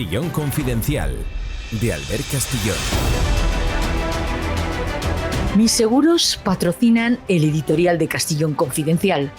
Castillón Confidencial, de Albert Castillón. Mis seguros patrocinan el editorial de Castillón Confidencial.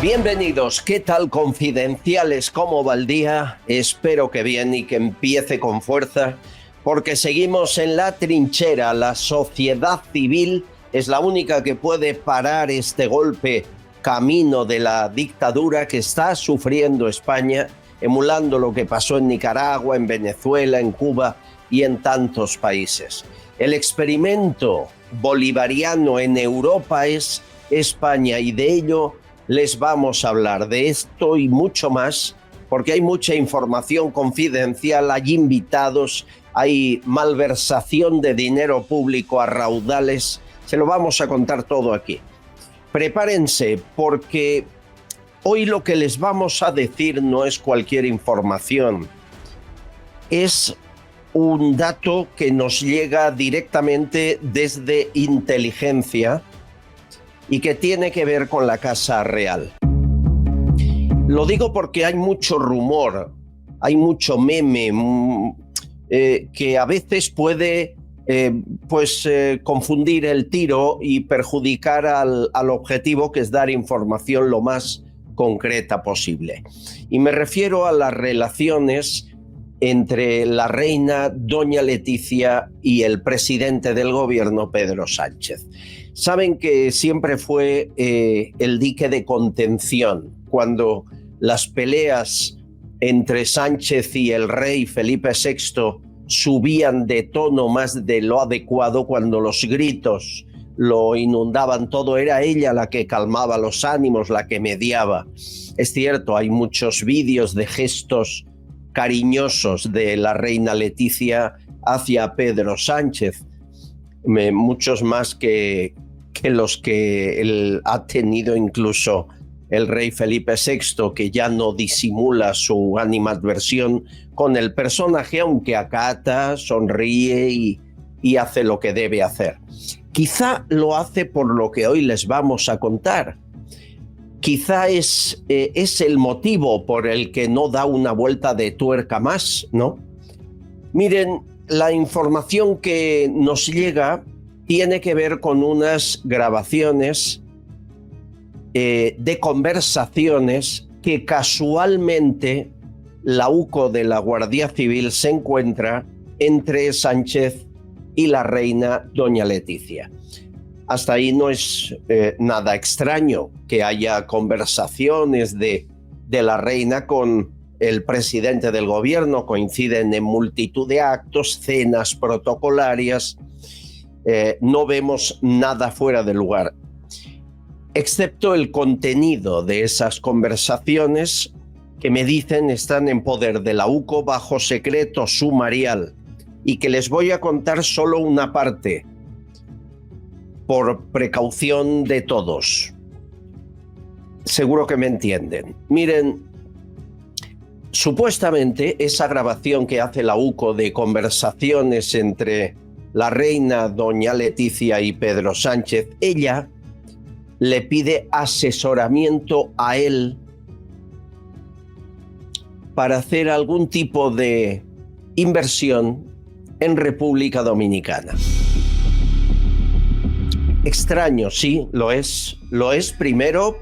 Bienvenidos, ¿qué tal, confidenciales? ¿Cómo va el día? Espero que bien y que empiece con fuerza, porque seguimos en la trinchera. La sociedad civil es la única que puede parar este golpe camino de la dictadura que está sufriendo España, emulando lo que pasó en Nicaragua, en Venezuela, en Cuba y en tantos países. El experimento bolivariano en Europa es España, y de ello les vamos a hablar, de esto y mucho más, porque hay mucha información confidencial, hay invitados, hay malversación de dinero público a raudales. Se lo vamos a contar todo aquí. Prepárense, porque hoy lo que les vamos a decir no es cualquier información. Es un dato que nos llega directamente desde inteligencia y que tiene que ver con la Casa Real. Lo digo porque hay mucho rumor, hay mucho meme que a veces puede confundir el tiro y perjudicar al objetivo, que es dar información lo más concreta posible. Y me refiero a las relaciones entre la reina doña Leticia y el presidente del gobierno, Pedro Sánchez. Saben que siempre fue el dique de contención cuando las peleas entre Sánchez y el rey Felipe VI subían de tono más de lo adecuado, cuando los gritos lo inundaban todo. Era ella la que calmaba los ánimos, la que mediaba. Es cierto, hay muchos vídeos de gestos cariñosos de la reina Leticia hacia Pedro Sánchez, muchos más que los que él ha tenido incluso el rey Felipe VI, que ya no disimula su animadversión con el personaje, aunque acata, sonríe y hace lo que debe hacer. Quizá lo hace por lo que hoy les vamos a contar. Quizá es el motivo por el que no da una vuelta de tuerca más, ¿no? Miren, la información que nos llega tiene que ver con unas grabaciones de conversaciones que casualmente la UCO de la Guardia Civil se encuentra entre Sánchez y la reina doña Leticia. Hasta ahí no es nada extraño que haya conversaciones de la reina con el presidente del gobierno. Coinciden en multitud de actos, cenas protocolarias. No vemos nada fuera de lugar, excepto el contenido de esas conversaciones, que me dicen están en poder de la UCO bajo secreto sumarial, y que les voy a contar solo una parte, por precaución de todos. Seguro que me entienden. Miren, supuestamente esa grabación que hace la UCO de conversaciones entre la reina doña Leticia y Pedro Sánchez, ella le pide asesoramiento a él para hacer algún tipo de inversión en República Dominicana. Extraño, sí, lo es. Lo es, primero,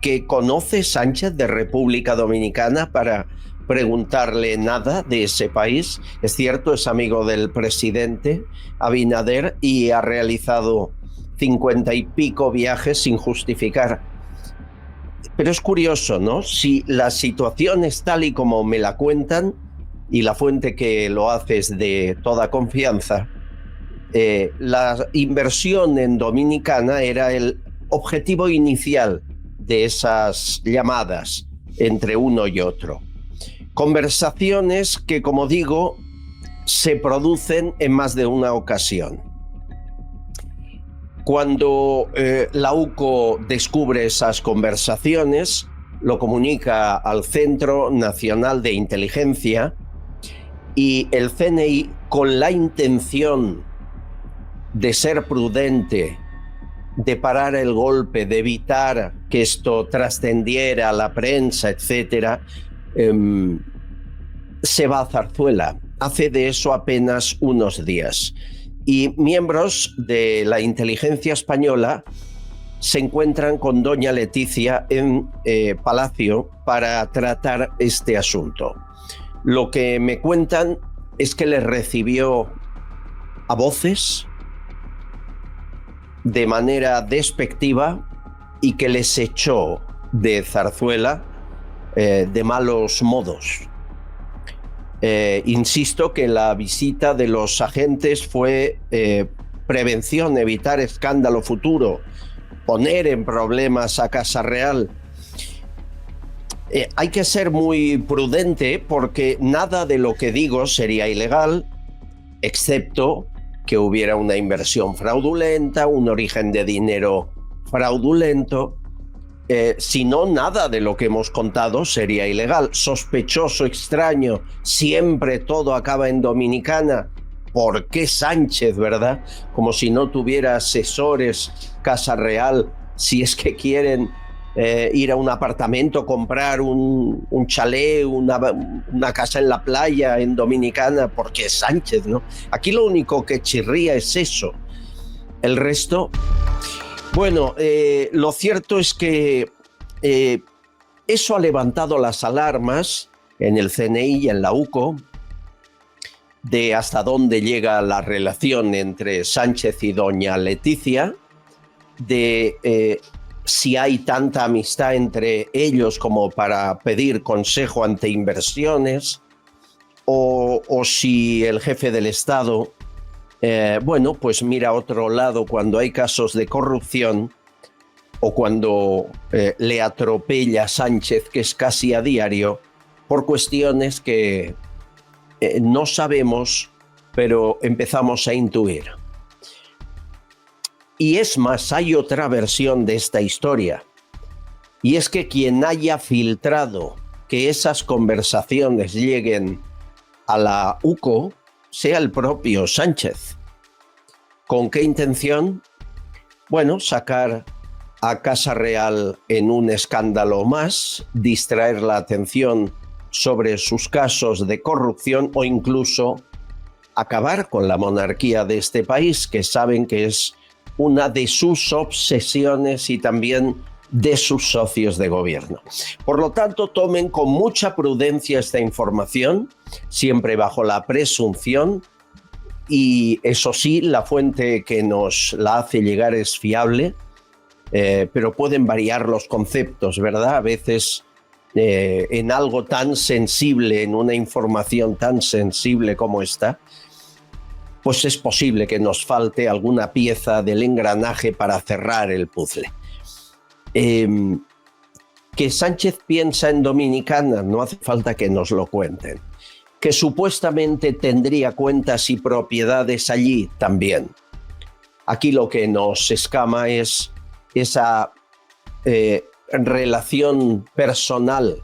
que conoce Sánchez de República Dominicana para preguntarle nada de ese país. Es cierto, es amigo del presidente Abinader y ha realizado 50 y pico viajes sin justificar. Pero es curioso, ¿no? Si la situación es tal y como me la cuentan, y la fuente que lo hace es de toda confianza, la inversión en Dominicana era el objetivo inicial de esas llamadas entre uno y otro. Conversaciones que, como digo, se producen en más de una ocasión. Cuando la UCO descubre esas conversaciones, lo comunica al Centro Nacional de Inteligencia, y el CNI, con la intención de ser prudente de parar el golpe, de evitar que esto trascendiera a la prensa, etcétera, se va a Zarzuela. Hace de eso apenas unos días. Y miembros de la inteligencia española se encuentran con doña Leticia en Palacio para tratar este asunto. Lo que me cuentan es que les recibió a voces, de manera despectiva, y que les echó de Zarzuela de malos modos. Insisto que la visita de los agentes fue prevención, evitar escándalo futuro, poner en problemas a Casa Real. Hay que ser muy prudente porque nada de lo que digo sería ilegal, excepto que hubiera una inversión fraudulenta, un origen de dinero fraudulento. Si no, nada de lo que hemos contado sería ilegal. Sospechoso, extraño, siempre todo acaba en Dominicana. ¿Por qué Sánchez, verdad? Como si no tuviera asesores Casa Real, si es que quieren ir a un apartamento, comprar un chalet, una casa en la playa en Dominicana. ¿Por qué Sánchez, no? Aquí lo único que chirría es eso. El resto... Bueno, lo cierto es que eso ha levantado las alarmas en el CNI y en la UCO de hasta dónde llega la relación entre Sánchez y doña Leticia, de si hay tanta amistad entre ellos como para pedir consejo ante inversiones, o si el jefe del Estado... bueno, pues mira a otro lado cuando hay casos de corrupción o cuando le atropella a Sánchez, que es casi a diario, por cuestiones que no sabemos, pero empezamos a intuir. Y es más, hay otra versión de esta historia, y es que quien haya filtrado que esas conversaciones lleguen a la UCO sea el propio Sánchez. ¿Con qué intención? Bueno, sacar a Casa Real en un escándalo más, distraer la atención sobre sus casos de corrupción o incluso acabar con la monarquía de este país, que saben que es una de sus obsesiones y también de sus socios de gobierno. Por lo tanto, tomen con mucha prudencia esta información, siempre bajo la presunción, y eso sí, la fuente que nos la hace llegar es fiable, pero pueden variar los conceptos, ¿verdad? A veces en algo tan sensible, en una información tan sensible como esta, pues es posible que nos falte alguna pieza del engranaje para cerrar el puzzle. Que Sánchez piensa en Dominicana, no hace falta que nos lo cuenten. Que supuestamente tendría cuentas y propiedades allí también. Aquí lo que nos escama es esa relación personal,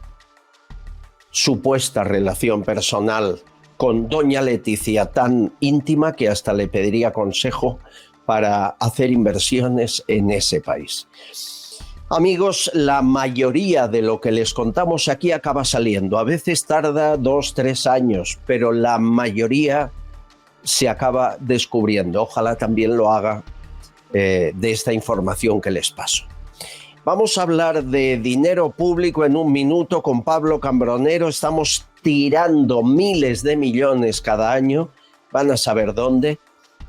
supuesta relación personal con doña Leticia, tan íntima que hasta le pediría consejo para hacer inversiones en ese país. Amigos, la mayoría de lo que les contamos aquí acaba saliendo. A veces tarda 2-3 años, pero la mayoría se acaba descubriendo. Ojalá también lo haga de esta información que les paso. Vamos a hablar de dinero público en un minuto con Pablo Cambronero. Estamos tirando miles de millones cada año, van a saber dónde,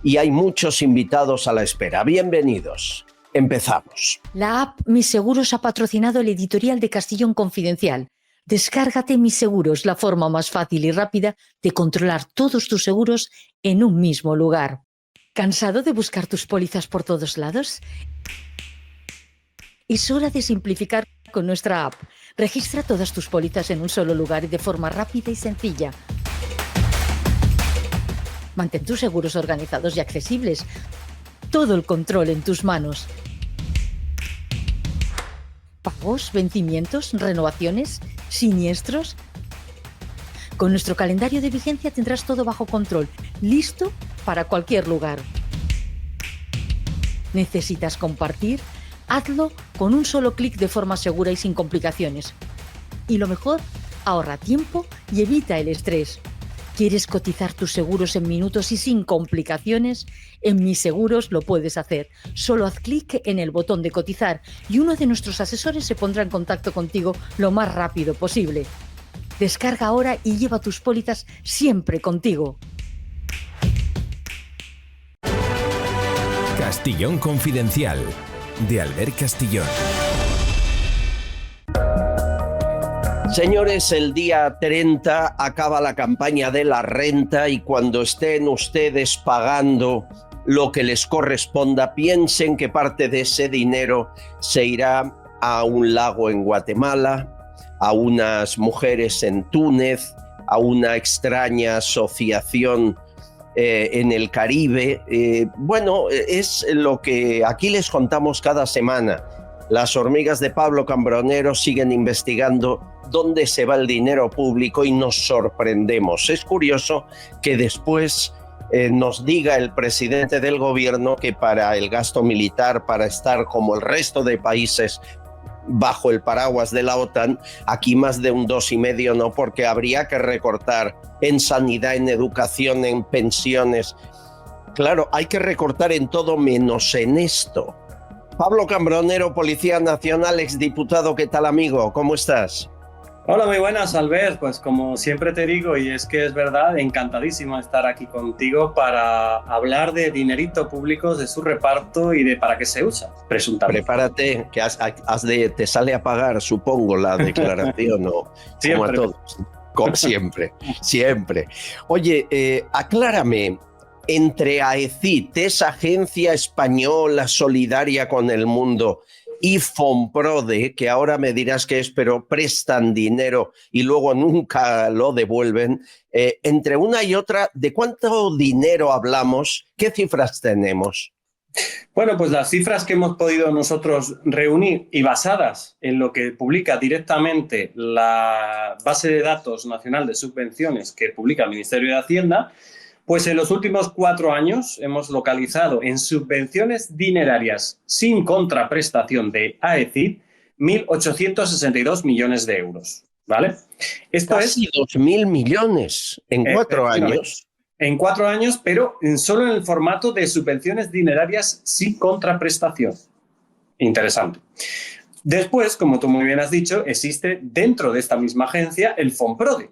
y hay muchos invitados a la espera. Bienvenidos. Empezamos. La app Mis Seguros ha patrocinado el editorial de Castellón Confidencial. Descárgate Mis Seguros, la forma más fácil y rápida de controlar todos tus seguros en un mismo lugar. ¿Cansado de buscar tus pólizas por todos lados? Es hora de simplificar con nuestra app. Registra todas tus pólizas en un solo lugar y de forma rápida y sencilla. Mantén tus seguros organizados y accesibles. Todo el control en tus manos. ¿Pagos, vencimientos, renovaciones, siniestros? Con nuestro calendario de vigencia tendrás todo bajo control, listo para cualquier lugar. ¿Necesitas compartir? Hazlo con un solo clic de forma segura y sin complicaciones. Y lo mejor, ahorra tiempo y evita el estrés. ¿Quieres cotizar tus seguros en minutos y sin complicaciones? En Mis Seguros lo puedes hacer. Solo haz clic en el botón de cotizar y uno de nuestros asesores se pondrá en contacto contigo lo más rápido posible. Descarga ahora y lleva tus pólizas siempre contigo. Castillón Confidencial, de Albert Castillón. Señores, el día 30 acaba la campaña de la renta y cuando estén ustedes pagando lo que les corresponda, piensen que parte de ese dinero se irá a un lago en Guatemala, a unas mujeres en Túnez, a una extraña asociación en el Caribe. Bueno, es lo que aquí les contamos cada semana. Las hormigas de Pablo Cambronero siguen investigando dónde se va el dinero público y nos sorprendemos. Es curioso que después nos diga el presidente del gobierno que para el gasto militar, para estar como el resto de países bajo el paraguas de la OTAN, aquí más de un 2,5 no, porque habría que recortar en sanidad, en educación, en pensiones. Claro, hay que recortar en todo menos en esto. Pablo Cambronero, Policía Nacional, exdiputado, ¿qué tal, amigo? ¿Cómo estás? Hola, muy buenas, Albert. Pues como siempre te digo, y es que es verdad, encantadísimo estar aquí contigo para hablar de dinerito público, de su reparto y de para qué se usa, presuntamente. Prepárate, que te sale a pagar, supongo, la declaración, ¿no? Siempre. Como a todos. Como siempre, siempre. Oye, aclárame, entre AECID, esa agencia española solidaria con el mundo, y Fonprode, que ahora me dirás que es, pero prestan dinero y luego nunca lo devuelven, entre una y otra, ¿de cuánto dinero hablamos? ¿Qué cifras tenemos? Bueno, pues las cifras que hemos podido nosotros reunir y basadas en lo que publica directamente la base de datos nacional de subvenciones que publica el Ministerio de Hacienda, pues en los últimos 4 años hemos localizado en subvenciones dinerarias sin contraprestación de AECID 1.862 millones de euros, ¿vale? Esto Casi 2.000 millones en 4 años. En 4 años, pero solo en el formato de subvenciones dinerarias sin contraprestación. Interesante. Después, como tú muy bien has dicho, existe dentro de esta misma agencia el Fonprode.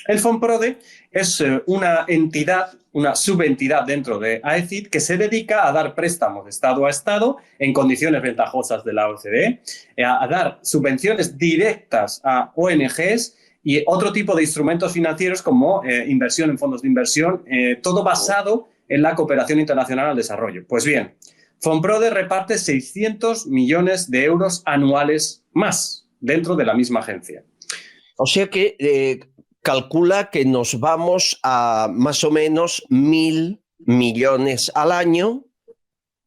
El Fonprode es una entidad, una subentidad dentro de AECID que se dedica a dar préstamos de Estado a Estado en condiciones ventajosas de la OCDE, a dar subvenciones directas a ONGs y otro tipo de instrumentos financieros como inversión en fondos de inversión, todo basado en la cooperación internacional al desarrollo. Pues bien, Fonprode reparte 600 millones de euros anuales más dentro de la misma agencia. O sea que calcula que nos vamos a más o menos 1.000 millones al año,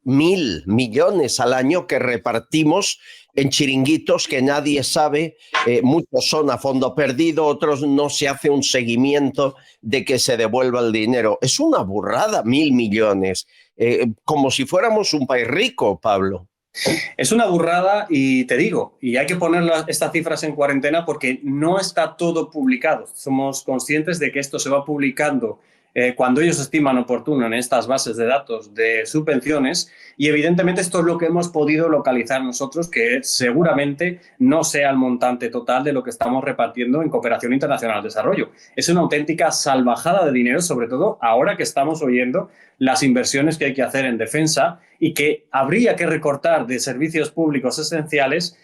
1.000 millones al año que repartimos en chiringuitos que nadie sabe, muchos son a fondo perdido, otros no se hace un seguimiento de que se devuelva el dinero. Es una burrada, 1.000 millones, como si fuéramos un país rico, Pablo. Es una burrada y te digo, y hay que poner estas cifras en cuarentena porque no está todo publicado. Somos conscientes de que esto se va publicando cuando ellos estiman oportuno en estas bases de datos de subvenciones y evidentemente esto es lo que hemos podido localizar nosotros, que seguramente no sea el montante total de lo que estamos repartiendo en cooperación internacional al desarrollo. Es una auténtica salvajada de dinero, sobre todo ahora que estamos oyendo las inversiones que hay que hacer en defensa y que habría que recortar de servicios públicos esenciales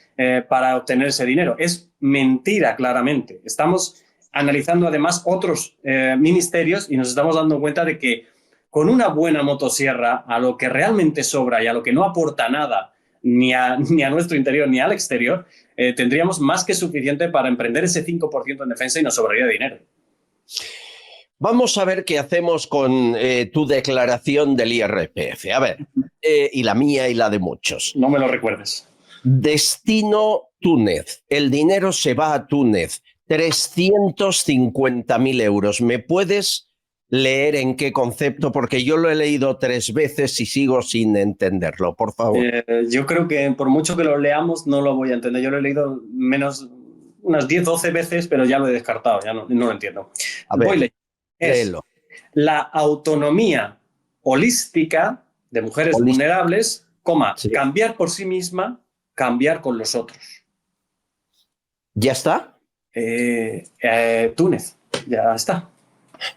para obtener ese dinero. Es mentira, claramente. Estamos analizando además otros ministerios y nos estamos dando cuenta de que con una buena motosierra a lo que realmente sobra y a lo que no aporta nada ni a nuestro interior ni al exterior, tendríamos más que suficiente para emprender ese 5% en defensa y nos sobraría dinero. Vamos a ver qué hacemos con tu declaración del IRPF. A ver, y la mía y la de muchos. No me lo recuerdes. Destino Túnez. El dinero se va a Túnez. 350.000 euros. ¿Me puedes leer en qué concepto, porque yo lo he leído 3 veces y sigo sin entenderlo, por favor. Yo creo que por mucho que lo leamos no lo voy a entender. Yo lo he leído unas 10, 12 veces, pero ya lo he descartado, ya no lo entiendo. A ver, léelo. La autonomía holística de mujeres vulnerables, sí. Cambiar por sí misma, cambiar con los otros. ¿Ya está? Túnez, ya está.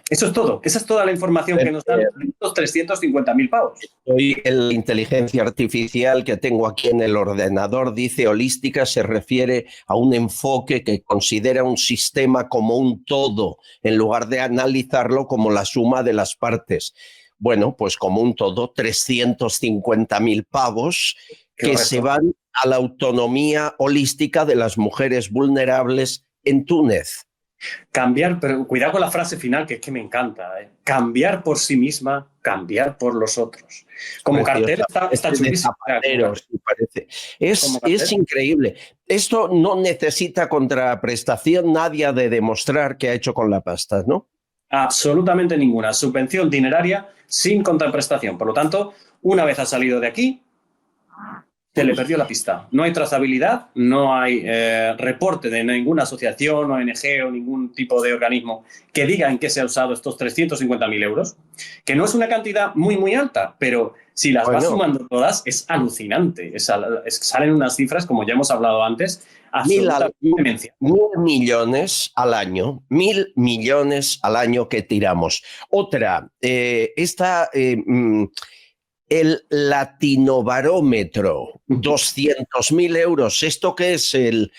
Eso es todo. Esa es toda la información que nos dan los 350.000 pavos. Hoy la inteligencia artificial que tengo aquí en el ordenador dice holística se refiere a un enfoque que considera un sistema como un todo en lugar de analizarlo como la suma de las partes. Bueno, pues como un todo, 350.000 pavos que se van a la autonomía holística de las mujeres vulnerables en Túnez. Cambiar, pero cuidado con la frase final, que es que me encanta. Cambiar por sí misma, cambiar por los otros. Como cartel está chulísimo. Es increíble. Esto no necesita contraprestación, nadie ha de demostrar qué ha hecho con la pasta, ¿no? Absolutamente ninguna. Subvención dineraria sin contraprestación. Por lo tanto, una vez ha salido de aquí, se le perdió la pista. No hay trazabilidad, no hay reporte de ninguna asociación, ONG o ningún tipo de organismo que diga en qué se ha usado estos 350.000 euros, que no es una cantidad muy, muy alta, pero si las vas sumando todas, es alucinante. Salen unas cifras, como ya hemos hablado antes, absolutamente 1.000 millones al año, 1.000 millones al año que tiramos. Otra, el Latinobarómetro, 200.000 euros. ¿Esto qué es? ¿El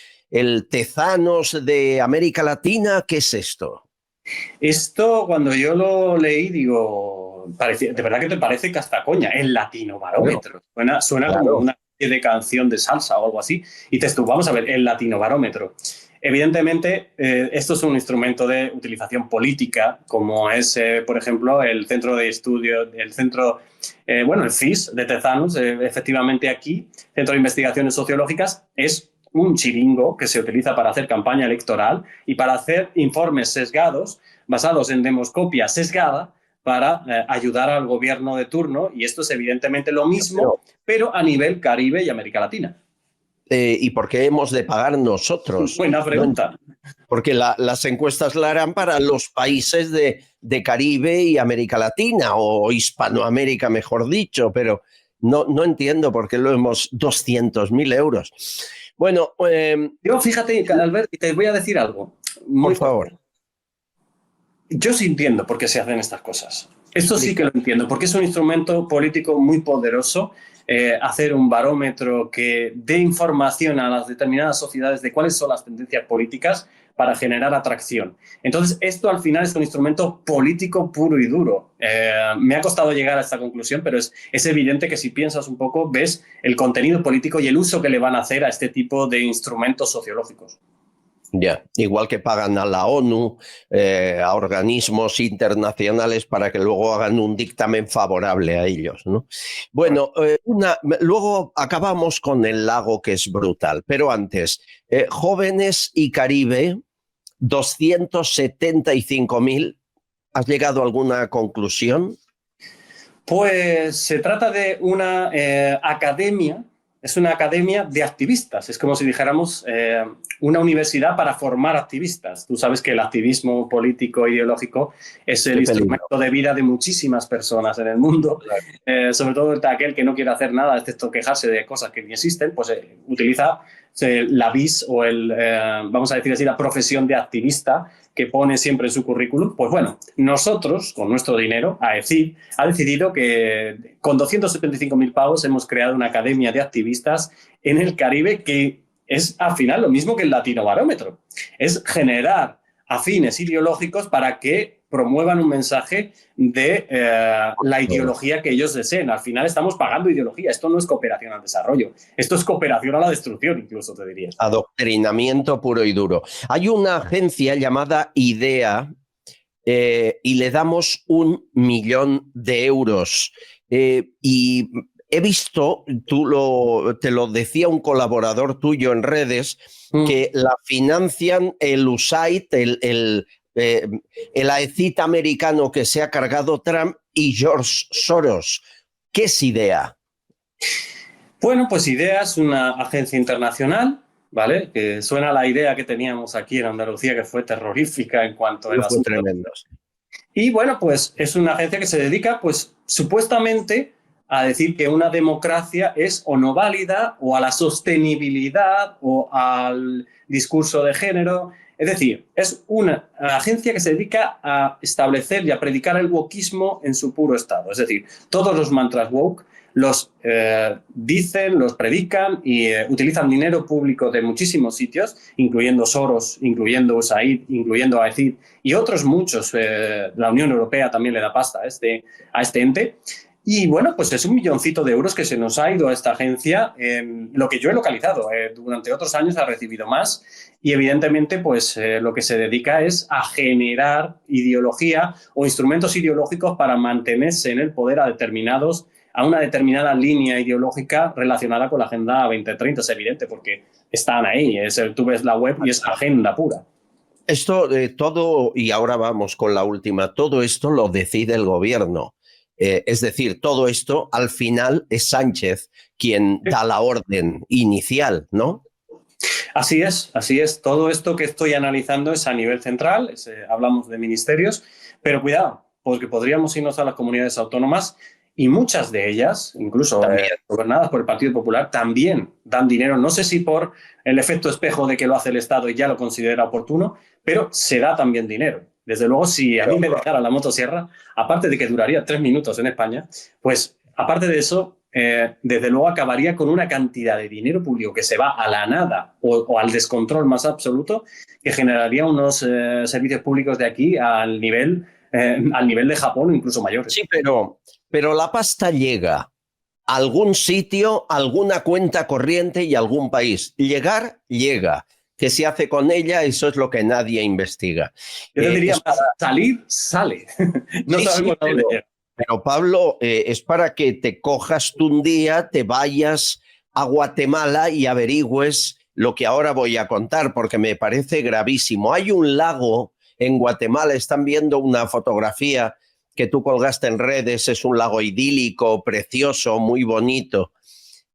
Tezanos de América Latina? ¿Qué es esto? Esto, cuando yo lo leí, digo, de verdad que te parece que hasta coña, el Latinobarómetro. Suena como una especie de canción de salsa o algo así. Y vamos a ver, el Latinobarómetro. Evidentemente, esto es un instrumento de utilización política, como es, por ejemplo, el centro de estudio, el CIS de Tezanos, efectivamente aquí, Centro de Investigaciones Sociológicas, es un chiringo que se utiliza para hacer campaña electoral y para hacer informes sesgados, basados en demoscopia sesgada, para ayudar al gobierno de turno, y esto es evidentemente lo mismo, pero a nivel Caribe y América Latina. ¿Y por qué hemos de pagar nosotros? Buena pregunta. Porque las encuestas la harán para los países de Caribe y América Latina, o Hispanoamérica, mejor dicho, pero no entiendo por qué lo hemos 200.000 euros. Bueno, yo fíjate, Albert, te voy a decir algo. Por favor. Yo sí entiendo por qué se hacen estas cosas. Esto sí que lo entiendo, porque es un instrumento político muy poderoso. Hacer un barómetro que dé información a las determinadas sociedades de cuáles son las tendencias políticas para generar atracción. Entonces, esto al final es un instrumento político puro y duro. Me ha costado llegar a esta conclusión, pero es evidente que si piensas un poco, ves el contenido político y el uso que le van a hacer a este tipo de instrumentos sociológicos. Ya, igual que pagan a la ONU, a organismos internacionales para que luego hagan un dictamen favorable a ellos, ¿no? Bueno, luego acabamos con el lago, que es brutal, pero antes, Jóvenes y Caribe, 275.000, ¿has llegado a alguna conclusión? Pues se trata de una academia. Es una academia de activistas, es como si dijéramos una universidad para formar activistas. Tú sabes que el activismo político e ideológico es el instrumento de vida de muchísimas personas en el mundo, sobre todo aquel que no quiere hacer nada excepto quejarse de cosas que ni existen, pues utiliza la vis o vamos a decir así, la profesión de activista que pone siempre en su currículum. Pues bueno, nosotros, con nuestro dinero, AECID, ha decidido que con 275.000 pavos hemos creado una academia de activistas en el Caribe que es al final lo mismo que el Latinobarómetro. Es generar afines ideológicos para que promuevan un mensaje de la ideología que ellos deseen. Al final estamos pagando ideología. Esto no es cooperación al desarrollo. Esto es cooperación a la destrucción, incluso te diría. Adoctrinamiento puro y duro. Hay una agencia llamada IDEA y le damos 1 millón de euros. Y he visto, te lo decía un colaborador tuyo en redes, que la financian el USAID, el AECIT americano que se ha cargado Trump y George Soros. ¿Qué es IDEA? Bueno, pues IDEA es una agencia internacional, ¿vale? Que suena a la idea que teníamos aquí en Andalucía, que fue terrorífica en cuanto al asunto. Tremendo. Y bueno, pues es una agencia que se dedica, pues supuestamente, a decir que una democracia es o no válida, o a la sostenibilidad, o al discurso de género. Es decir, es una agencia que se dedica a establecer y a predicar el wokismo en su puro estado. Es decir, todos los mantras woke los dicen, los predican y utilizan dinero público de muchísimos sitios, incluyendo Soros, incluyendo USAID, incluyendo AECID y otros muchos. La Unión Europea también le da pasta a este ente. Y bueno, pues es 1 milloncito de euros que se nos ha ido a esta agencia. Lo que yo he localizado, durante otros años ha recibido más y evidentemente pues lo que se dedica es a generar ideología o instrumentos ideológicos para mantenerse en el poder a una determinada línea ideológica relacionada con la Agenda 2030. Es evidente porque están ahí. Tú ves la web y es agenda pura. Esto todo, y ahora vamos con la última, todo esto lo decide el gobierno. Es decir, todo esto al final es Sánchez quien da la orden inicial, ¿no? Así es. Todo esto que estoy analizando es a nivel central, hablamos de ministerios, pero cuidado, porque podríamos irnos a las comunidades autónomas y muchas de ellas, incluso gobernadas por el Partido Popular, también dan dinero. No sé si por el efecto espejo de que lo hace el Estado y ya lo considera oportuno, pero se da también dinero. Desde luego, si a mí me dejara la motosierra, aparte de que duraría 3 minutos en España, pues aparte de eso, desde luego acabaría con una cantidad de dinero público que se va a la nada o al descontrol más absoluto, que generaría unos servicios públicos de aquí al nivel de Japón o incluso mayores. Sí, pero la pasta llega a algún sitio, alguna cuenta corriente y algún país. Llegar, llega. ¿Qué se hace con ella? Eso es lo que nadie investiga. Yo te diría más, salir, sale. No sabemos a dónde llega. Pero Pablo, es para que te cojas tú un día, te vayas a Guatemala y averigües lo que ahora voy a contar, porque me parece gravísimo. Hay un lago en Guatemala, están viendo una fotografía que tú colgaste en redes, es un lago idílico, precioso, muy bonito.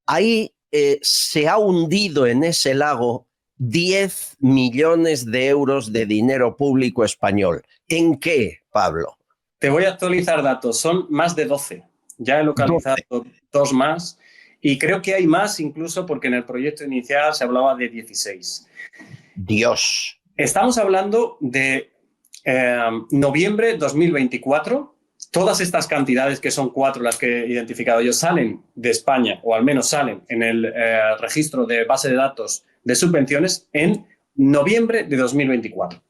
Ahí se ha hundido en ese lago 10 millones de euros de dinero público español. ¿En qué, Pablo? Te voy a actualizar datos. Son más de 12. Ya he localizado 2 más y creo que hay más incluso porque en el proyecto inicial se hablaba de 16. Dios. Estamos hablando de noviembre 2024. Todas estas cantidades, que son 4 las que he identificado yo, salen de España, o al menos salen en el registro de base de datos de subvenciones en noviembre de 2024.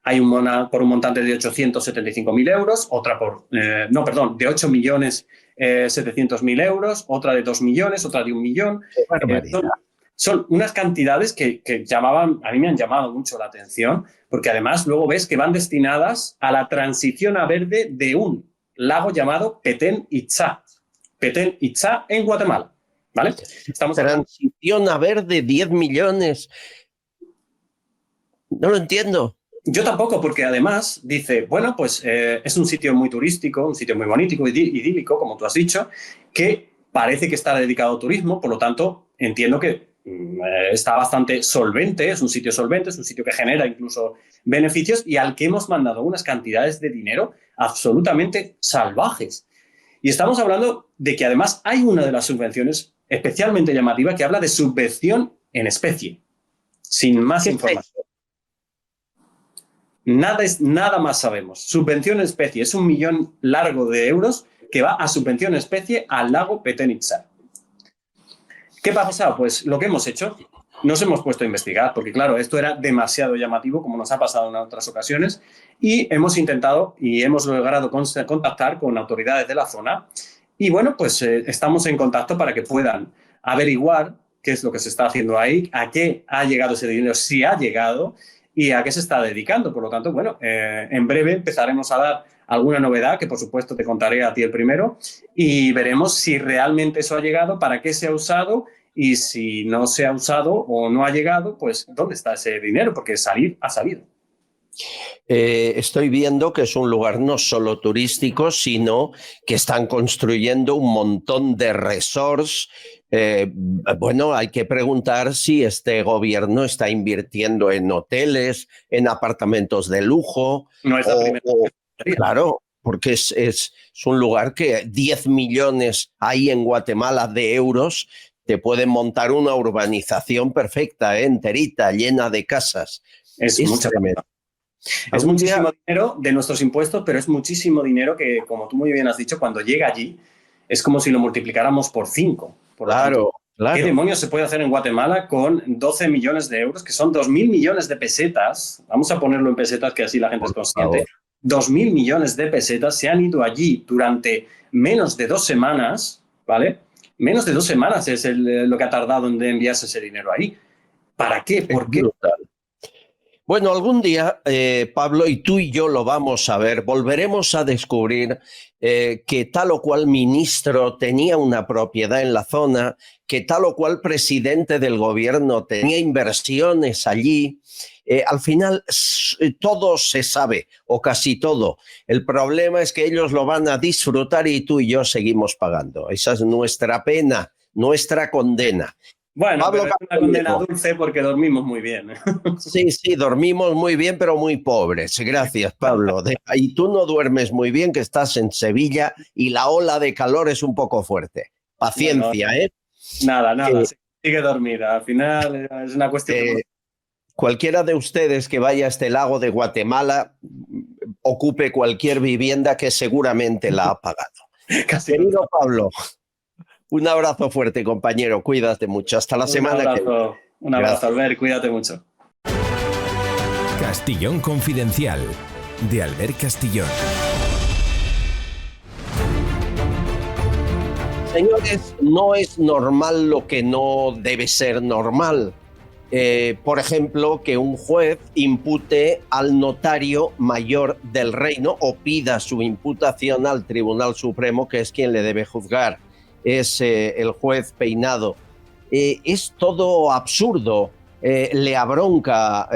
Hay una por un montante de 875.000 euros, otra de 8.700.000 euros, otra de 2 millones, otra de 1 millón. Son unas cantidades que a mí me han llamado mucho la atención, porque además luego ves que van destinadas a la transición a verde de un lago llamado Petén Itzá. Petén Itzá en Guatemala. ¿Vale? Transición a verde, 10 millones. No lo entiendo. Yo tampoco, porque además dice, bueno, pues es un sitio muy turístico, un sitio muy bonito, idílico, como tú has dicho, que parece que está dedicado al turismo, por lo tanto, entiendo que está bastante solvente, es un sitio solvente, es un sitio que genera incluso beneficios y al que hemos mandado unas cantidades de dinero absolutamente salvajes. Y estamos hablando de que además hay una de las subvenciones especialmente llamativa que habla de subvención en especie, sin más información. Nada más sabemos. Subvención en especie es 1 millón largo de euros que va a subvención en especie al lago Petén Itzá. ¿Qué ha pasado? Pues lo que hemos hecho, nos hemos puesto a investigar, porque claro, esto era demasiado llamativo, como nos ha pasado en otras ocasiones, y hemos intentado y hemos logrado contactar con autoridades de la zona. Y bueno, pues estamos en contacto para que puedan averiguar qué es lo que se está haciendo ahí, a qué ha llegado ese dinero, si ha llegado y a qué se está dedicando. Por lo tanto, bueno, en breve empezaremos a dar alguna novedad, que por supuesto te contaré a ti el primero, y veremos si realmente eso ha llegado, para qué se ha usado y si no se ha usado o no ha llegado, pues dónde está ese dinero, porque salir ha salido. Estoy viendo que es un lugar no solo turístico, sino que están construyendo un montón de resorts. Bueno, hay que preguntar si este gobierno está invirtiendo en hoteles, en apartamentos de lujo. No es la primera vez. Claro, porque es un lugar que 10 millones hay en Guatemala de euros te pueden montar una urbanización perfecta, enterita, llena de casas. Es mucha tremendo. Es muchísimo dinero de nuestros impuestos, pero es muchísimo dinero que, como tú muy bien has dicho, cuando llega allí es como si lo multiplicáramos por 5. Claro. ¿Qué demonios se puede hacer en Guatemala con 12 millones de euros, que son 2.000 millones de pesetas? Vamos a ponerlo en pesetas, que así la gente es consciente. 2.000 millones de pesetas se han ido allí durante menos de 2 semanas, ¿vale? Menos de 2 semanas es lo que ha tardado en enviarse ese dinero ahí. ¿Para qué? ¿Por qué? Bueno, algún día, Pablo, y tú y yo lo vamos a ver, volveremos a descubrir que tal o cual ministro tenía una propiedad en la zona, que tal o cual presidente del gobierno tenía inversiones allí. Al final todo se sabe, o casi todo. El problema es que ellos lo van a disfrutar y tú y yo seguimos pagando. Esa es nuestra pena, nuestra condena. Bueno, Pablo, pero es una condena dulce porque dormimos muy bien. Sí, dormimos muy bien, pero muy pobres. Gracias, Pablo. Y tú no duermes muy bien, que estás en Sevilla y la ola de calor es un poco fuerte. Paciencia, bueno, Nada, sigue dormir. Al final es una cuestión de... Cualquiera de ustedes que vaya a este lago de Guatemala, ocupe cualquier vivienda que seguramente la ha pagado. Querido Pablo, un abrazo fuerte, compañero. Cuídate mucho. Hasta la semana que viene. Un abrazo, Albert. Cuídate mucho. Castillón Confidencial, de Albert Castillón. Señores, no es normal lo que no debe ser normal. Por ejemplo, que un juez impute al notario mayor del reino o pida su imputación al Tribunal Supremo, que es quien le debe juzgar. Es el juez Peinado. Es todo absurdo. Le abronca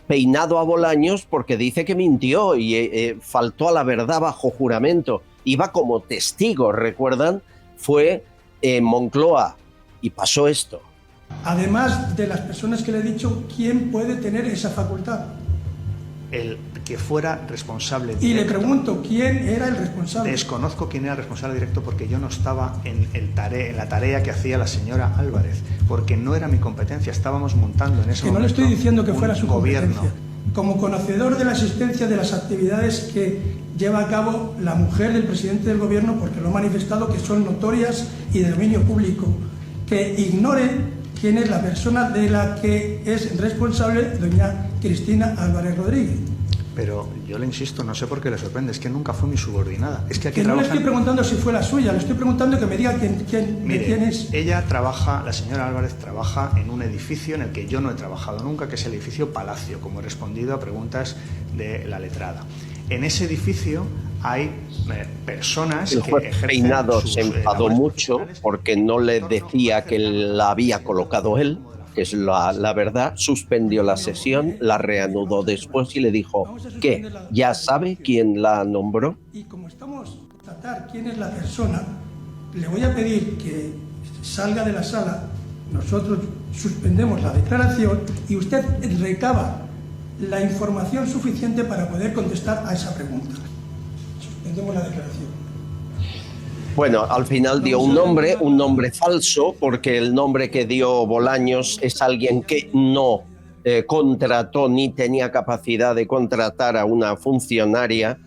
Peinado a Bolaños porque dice que mintió y faltó a la verdad bajo juramento. Iba como testigo, ¿recuerdan? Fue en Moncloa y pasó esto. Además de las personas que le he dicho, ¿quién puede tener esa facultad? El que fuera responsable directo. Y le pregunto, ¿quién era el responsable? Desconozco quién era el responsable directo porque yo no estaba en la tarea que hacía la señora Álvarez, porque no era mi competencia, estábamos montando en ese momento. Que no le estoy diciendo que fuera su gobierno. competencia. Como conocedor de la existencia de las actividades que lleva a cabo la mujer del presidente del gobierno, porque lo ha manifestado, que son notorias y de dominio público, que ignore quién es la persona de la que es responsable, doña Cristina Álvarez Rodríguez. Pero yo le insisto, no sé por qué le sorprende, es que nunca fue mi subordinada. Es que aquí no le estoy preguntando si fue la suya, le estoy preguntando que me diga quién es. Ella trabaja, la señora Álvarez trabaja en un edificio en el que yo no he trabajado nunca, que es el edificio Palacio, como he respondido a preguntas de la letrada. En ese edificio hay personas el juez que ejercen Peinado sus se enfadó mucho porque no le decía que la había colocado él, que es la verdad. Suspendió la sesión, la reanudó después y le dijo que ya sabe quién la nombró. Y como estamos a tratar quién es la persona, le voy a pedir que salga de la sala, nosotros suspendemos la declaración y usted recaba la información suficiente para poder contestar a esa pregunta. Suspendemos la declaración. Bueno, al final dio un nombre falso, porque el nombre que dio Bolaños es alguien que no contrató ni tenía capacidad de contratar a una funcionaria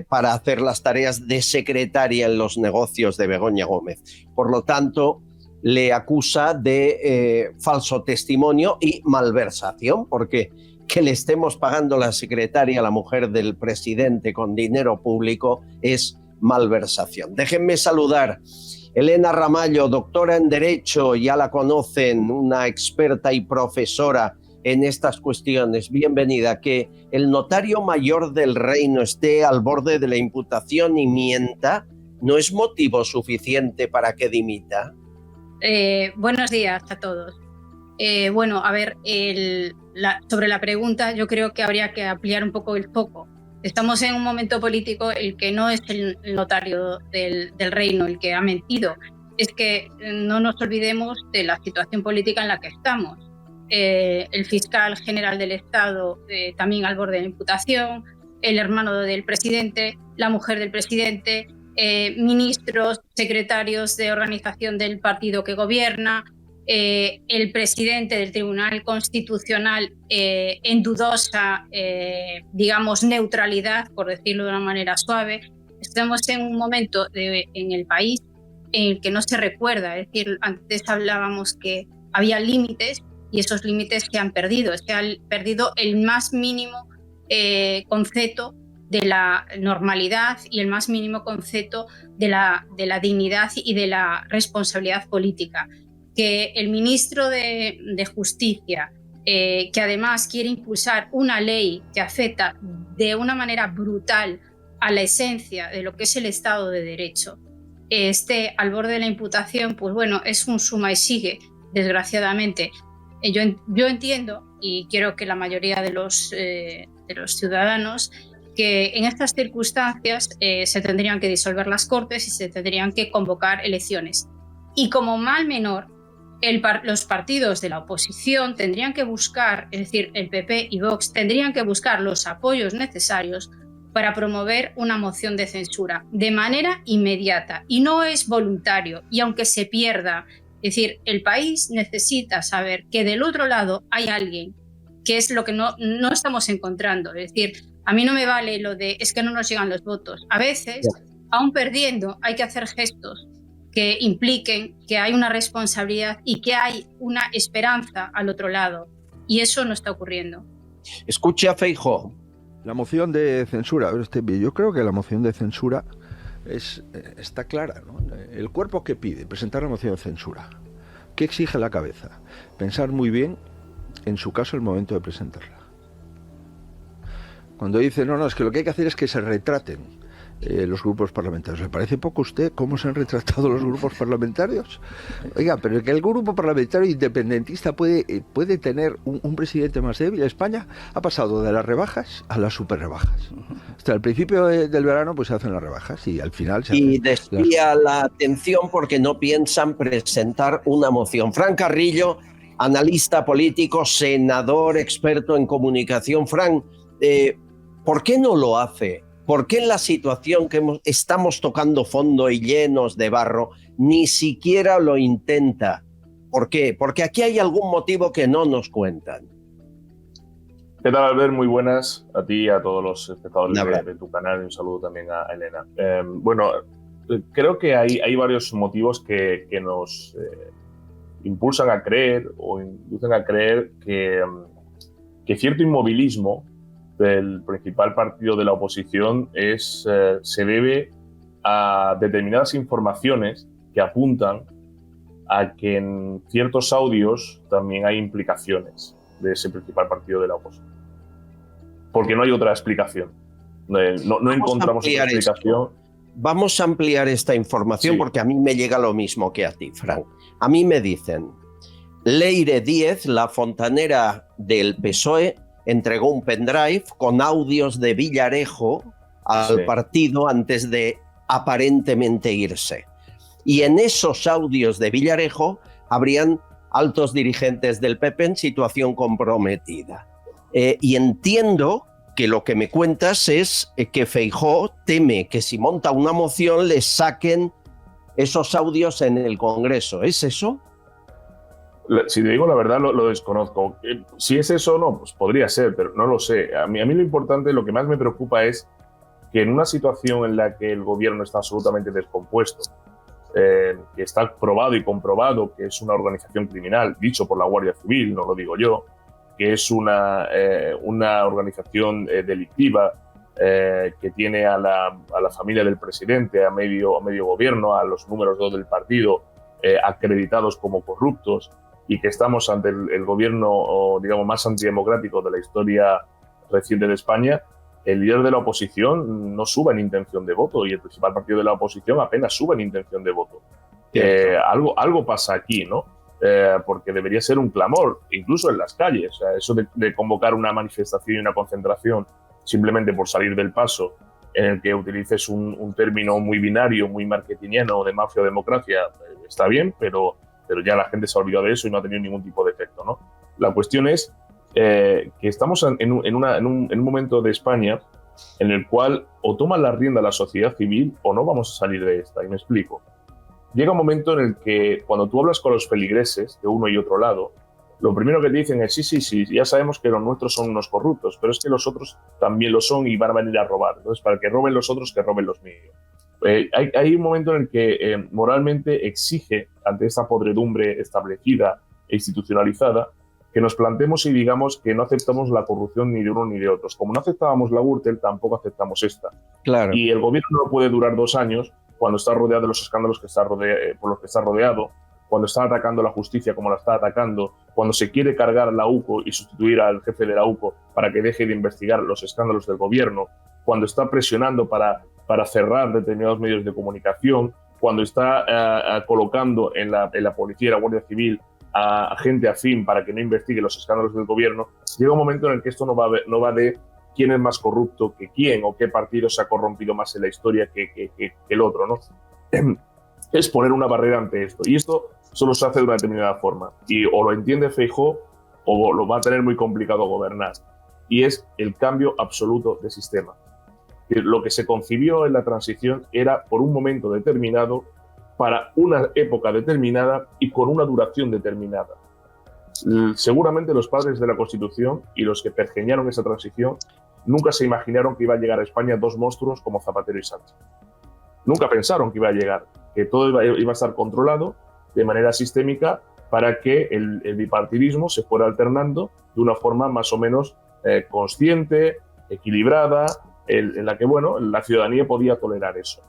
para hacer las tareas de secretaria en los negocios de Begoña Gómez. Por lo tanto, le acusa de falso testimonio y malversación, porque que le estemos pagando la secretaria a la mujer del presidente con dinero público es malversación. Déjenme saludar Elena Ramallo, doctora en Derecho, ya la conocen, una experta y profesora en estas cuestiones. Bienvenida. Que el notario mayor del reino esté al borde de la imputación y mienta, ¿no es motivo suficiente para que dimita? Buenos días a todos. Bueno, a ver, sobre la pregunta yo creo que habría que ampliar un poco el foco. Estamos en un momento político el que no es el notario del reino el que ha mentido. Es que no nos olvidemos de la situación política en la que estamos. El fiscal general del Estado también al borde de la imputación, el hermano del presidente, la mujer del presidente, ministros, secretarios de organización del partido que gobierna, el presidente del Tribunal Constitucional en dudosa, digamos, neutralidad, por decirlo de una manera suave. Estamos en un momento en el país en el que no se recuerda, es decir, antes hablábamos que había límites y esos límites se han perdido, el más mínimo concepto de la normalidad y el más mínimo concepto de la dignidad y de la responsabilidad política. Que el ministro de Justicia, que además quiere impulsar una ley que afecta de una manera brutal a la esencia de lo que es el Estado de Derecho, esté al borde de la imputación, pues bueno, es un suma y sigue, desgraciadamente. Yo entiendo, y quiero que la mayoría de los ciudadanos, que en estas circunstancias se tendrían que disolver las Cortes y se tendrían que convocar elecciones. Y como mal menor, los partidos de la oposición tendrían que buscar, es decir, el PP y Vox tendrían que buscar los apoyos necesarios para promover una moción de censura de manera inmediata. Y no es voluntario, y aunque se pierda, es decir, el país necesita saber que del otro lado hay alguien, que es lo que no estamos encontrando. Es decir, a mí no me vale lo de es que no nos llegan los votos. A veces, aún perdiendo, hay que hacer gestos que impliquen que hay una responsabilidad y que hay una esperanza al otro lado. Y eso no está ocurriendo. Escuche a Feijóo. La moción de censura, yo creo que la moción de censura está clara, ¿no? El cuerpo que pide presentar la moción de censura, ¿qué exige la cabeza? Pensar muy bien, en su caso, el momento de presentarla. Cuando dice, no, es que lo que hay que hacer es que se retraten los grupos parlamentarios. ¿Le parece poco a usted cómo se han retratado los grupos parlamentarios? Oiga, pero que el grupo parlamentario independentista puede tener un presidente más débil. España ha pasado de las rebajas a las super rebajas. Hasta el principio del verano pues se hacen las rebajas y al final se y desvía la atención porque no piensan presentar una moción. Fran Carrillo, analista político, senador, experto en comunicación. Fran, ¿por qué no lo hace? ¿Por qué en la situación que estamos tocando fondo y llenos de barro ni siquiera lo intenta? ¿Por qué? Porque aquí hay algún motivo que no nos cuentan. ¿Qué tal, Albert? Muy buenas a ti y a todos los espectadores de tu canal y un saludo también a Elena. Bueno, creo que hay varios motivos que nos impulsan a creer o inducen a creer que cierto inmovilismo del principal partido de la oposición se debe a determinadas informaciones que apuntan a que en ciertos audios también hay implicaciones de ese principal partido de la oposición. Porque no hay otra explicación. No encontramos otra explicación. Vamos a ampliar esta información porque a mí me llega lo mismo que a ti, Fran. A mí me dicen, Leire Díez, la fontanera del PSOE, entregó un pendrive con audios de Villarejo al partido antes de aparentemente irse. Y en esos audios de Villarejo habrían altos dirigentes del PP en situación comprometida. Y entiendo que lo que me cuentas es que Feijóo teme que si monta una moción le saquen esos audios en el Congreso. ¿Es eso? Si te digo la verdad, lo desconozco. Si es eso o no, pues podría ser, pero no lo sé. A mí lo importante, lo que más me preocupa es que en una situación en la que el gobierno está absolutamente descompuesto, que está probado y comprobado que es una organización criminal, dicho por la Guardia Civil, no lo digo yo, que es una organización delictiva que tiene a la familia del presidente, a medio gobierno, a los números 2 del partido acreditados como corruptos, y que estamos ante el gobierno, digamos, más antidemocrático de la historia reciente de España, el líder de la oposición no sube en intención de voto y el principal partido de la oposición apenas sube en intención de voto. Algo pasa aquí, ¿no? porque debería ser un clamor, incluso en las calles. O sea, eso de convocar una manifestación y una concentración simplemente por salir del paso, en el que utilices un término muy binario, muy marketingiano de mafia o democracia, está bien, pero ya la gente se ha olvidado de eso y no ha tenido ningún tipo de efecto, ¿no? La cuestión es que estamos en un momento de España en el cual o toma la rienda la sociedad civil o no vamos a salir de esta, y me explico. Llega un momento en el que cuando tú hablas con los feligreses de uno y otro lado, lo primero que te dicen es sí, ya sabemos que los nuestros son unos corruptos, pero es que los otros también lo son y van a venir a robar. Entonces, para que roben los otros, que roben los míos. Hay un momento en el que moralmente exige, ante esta podredumbre establecida e institucionalizada, que nos planteemos y digamos que no aceptamos la corrupción ni de uno ni de otros. Como no aceptábamos la Gürtel, tampoco aceptamos esta. Claro. Y el gobierno no puede durar 2 años cuando está rodeado de los escándalos por los que está rodeado, cuando está atacando la justicia como la está atacando, cuando se quiere cargar a la UCO y sustituir al jefe de la UCO para que deje de investigar los escándalos del gobierno, cuando está presionando para cerrar determinados medios de comunicación, cuando está colocando en la policía y la Guardia Civil a gente afín para que no investigue los escándalos del gobierno, llega un momento en el que esto no va de quién es más corrupto que quién o qué partido se ha corrompido más en la historia que el otro, ¿no? Es poner una barrera ante esto. Y esto solo se hace de una determinada forma. Y o lo entiende Feijóo o lo va a tener muy complicado gobernar. Y es el cambio absoluto de sistema. Lo que se concibió en la transición era por un momento determinado, para una época determinada y con una duración determinada. Seguramente los padres de la Constitución y los que pergeñaron esa transición nunca se imaginaron que iba a llegar a España 2 monstruos como Zapatero y Sánchez. Nunca pensaron que iba a llegar, que todo iba a estar controlado de manera sistémica para que el bipartidismo se fuera alternando de una forma más o menos consciente, equilibrada, en la que la ciudadanía podía tolerar eso.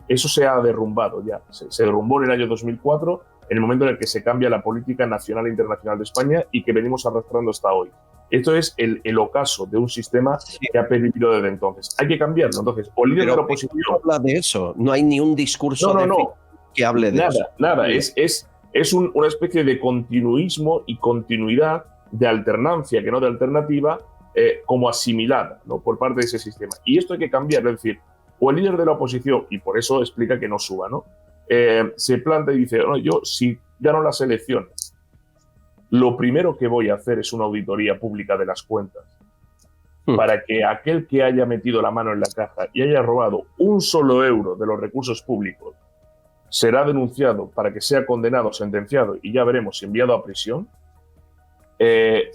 Eso se ha derrumbado ya. Se derrumbó en el año 2004, en el momento en el que se cambia la política nacional e internacional de España y que venimos arrastrando hasta hoy. Esto es el ocaso de un sistema que ha perdido desde entonces. Hay que cambiarlo. Entonces, o líder de la oposición... No habla de eso. No hay ni un discurso que hable de eso. Nada. Es una especie de continuismo y continuidad de alternancia, que no de alternativa, como asimilada, ¿no?, por parte de ese sistema. Y esto hay que cambiarlo. Es decir, o el líder de la oposición, y por eso explica que no suba, ¿no?, se plantea y dice, yo si gano las elecciones, lo primero que voy a hacer es una auditoría pública de las cuentas para que aquel que haya metido la mano en la caja y haya robado un solo euro de los recursos públicos será denunciado para que sea condenado, sentenciado y ya veremos si enviado a prisión,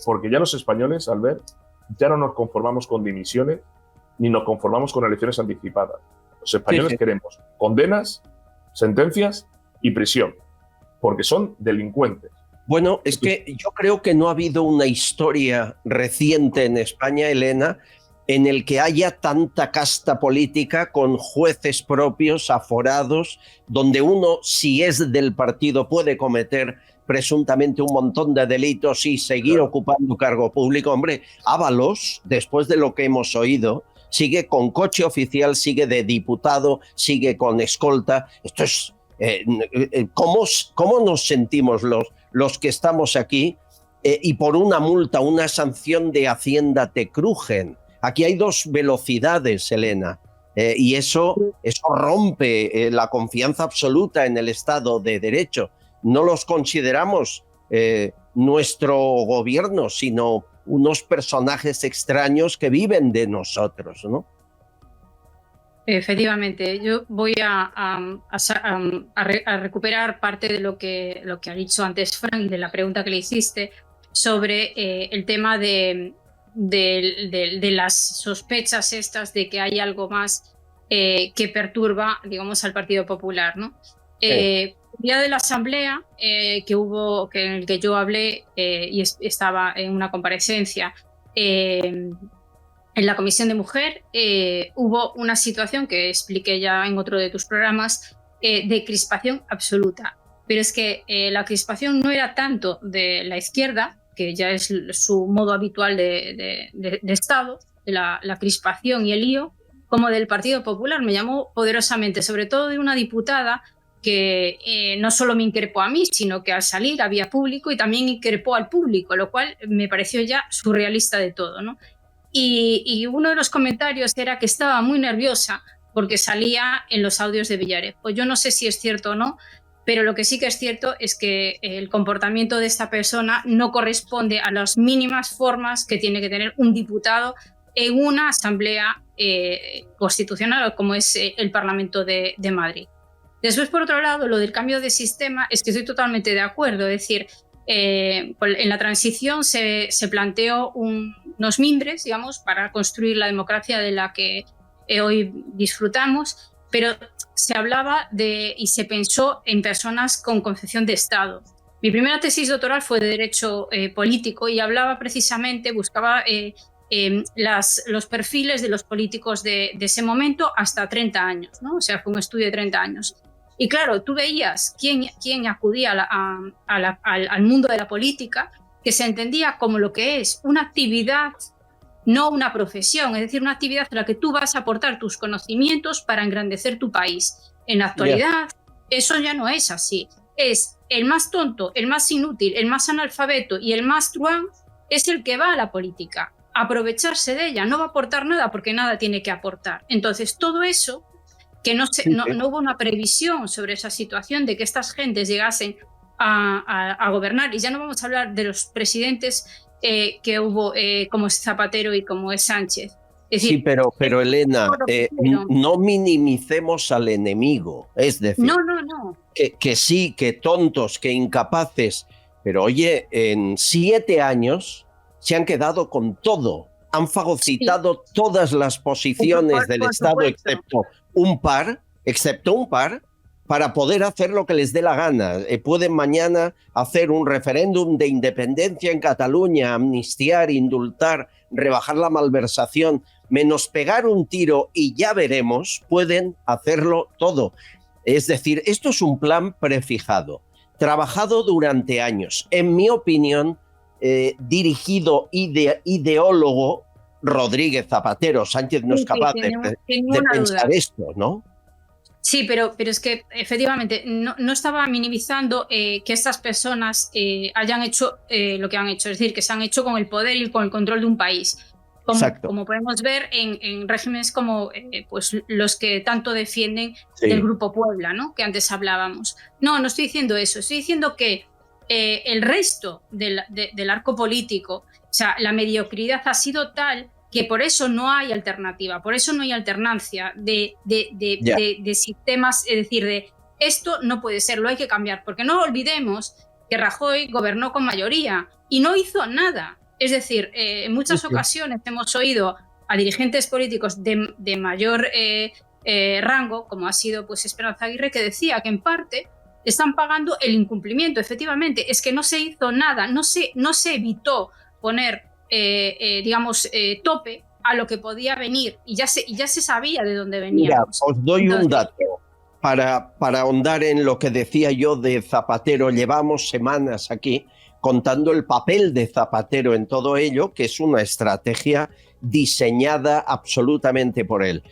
porque ya los españoles, Albert, ya no nos conformamos con dimisiones ni nos conformamos con elecciones anticipadas. Los españoles queremos condenas, sentencias y prisión, porque son delincuentes. Bueno, es que yo creo que no ha habido una historia reciente en España, Elena, en el que haya tanta casta política con jueces propios, aforados, donde uno, si es del partido, puede cometer presuntamente un montón de delitos y seguir ocupando cargo público. Hombre, Ábalos, después de lo que hemos oído, sigue con coche oficial, sigue de diputado, sigue con escolta. Esto es... ¿Cómo nos sentimos los que estamos aquí y por una multa, una sanción de Hacienda te crujen? Aquí hay 2 velocidades, Elena, y eso rompe la confianza absoluta en el Estado de Derecho. No los consideramos nuestro gobierno, sino unos personajes extraños que viven de nosotros, ¿no? Efectivamente, yo voy a recuperar parte de lo que ha dicho antes Frank y de la pregunta que le hiciste sobre el tema de las sospechas estas de que hay algo más que perturba, digamos, al Partido Popular, ¿no? El día de la asamblea en el que yo hablé y estaba en una comparecencia en la Comisión de Mujer, hubo una situación que expliqué ya en otro de tus programas de crispación absoluta. Pero es que la crispación no era tanto de la izquierda, que ya es su modo habitual de Estado, de la crispación y el lío, como del Partido Popular. Me llamó poderosamente, sobre todo de una diputada no solo me increpó a mí, sino que al salir había público y también increpó al público, lo cual me pareció ya surrealista de todo, ¿no? Y uno de los comentarios era que estaba muy nerviosa porque salía en los audios de Villarejo. Yo no sé si es cierto o no, pero lo que sí que es cierto es que el comportamiento de esta persona no corresponde a las mínimas formas que tiene que tener un diputado en una asamblea constitucional como es el Parlamento de Madrid. Después, por otro lado, lo del cambio de sistema es que estoy totalmente de acuerdo. Es decir, en la transición se planteó unos mimbres, digamos, para construir la democracia de la que hoy disfrutamos, pero se hablaba y se pensó en personas con concepción de Estado. Mi primera tesis doctoral fue de Derecho Político y hablaba precisamente, buscaba los perfiles de los políticos de ese momento hasta 30 años, ¿no? O sea, fue un estudio de 30 años. Y claro, tú veías quién acudía al mundo de la política, que se entendía como lo que es una actividad, no una profesión, es decir, una actividad en la que tú vas a aportar tus conocimientos para engrandecer tu país. En la actualidad, eso ya no es así. Es el más tonto, el más inútil, el más analfabeto y el más truán es el que va a la política. Aprovecharse de ella, no va a aportar nada porque nada tiene que aportar. Entonces, todo eso, que no hubo una previsión sobre esa situación de que estas gentes llegasen a gobernar, y ya no vamos a hablar de los presidentes que hubo como es Zapatero y como es Sánchez. Es decir, sí, pero Elena, no minimicemos al enemigo, es decir, no. Que sí, que tontos, que incapaces, pero oye, en 7 años se han quedado con todo, han fagocitado todas las posiciones del Estado, excepto un par, para poder hacer lo que les dé la gana. Pueden mañana hacer un referéndum de independencia en Cataluña, amnistiar, indultar, rebajar la malversación, menos pegar un tiro y ya veremos, pueden hacerlo todo. Es decir, esto es un plan prefijado, trabajado durante años. En mi opinión, dirigido ideólogo Rodríguez Zapatero. Sánchez no es capaz de pensar esto, ¿no? Sí, pero es que efectivamente no estaba minimizando que estas personas hayan hecho lo que han hecho, es decir, que se han hecho con el poder y con el control de un país. Como podemos ver en regímenes como pues los que tanto defienden del Grupo Puebla, ¿no? Que antes hablábamos. No estoy diciendo eso, estoy diciendo que el resto del arco político, o sea, la mediocridad ha sido tal que por eso no hay alternativa, por eso no hay alternancia de sistemas, es decir, de esto no puede ser, lo hay que cambiar, porque no olvidemos que Rajoy gobernó con mayoría y no hizo nada. Es decir, en muchas ocasiones hemos oído a dirigentes políticos de mayor rango, como ha sido pues Esperanza Aguirre, que decía que en parte están pagando el incumplimiento. Efectivamente, es que no se hizo nada, no se evitó poner, tope a lo que podía venir y ya se sabía de dónde venía. Mira, os doy un dato para ahondar en lo que decía yo de Zapatero. Llevamos semanas aquí contando el papel de Zapatero en todo ello, que es una estrategia diseñada absolutamente por él.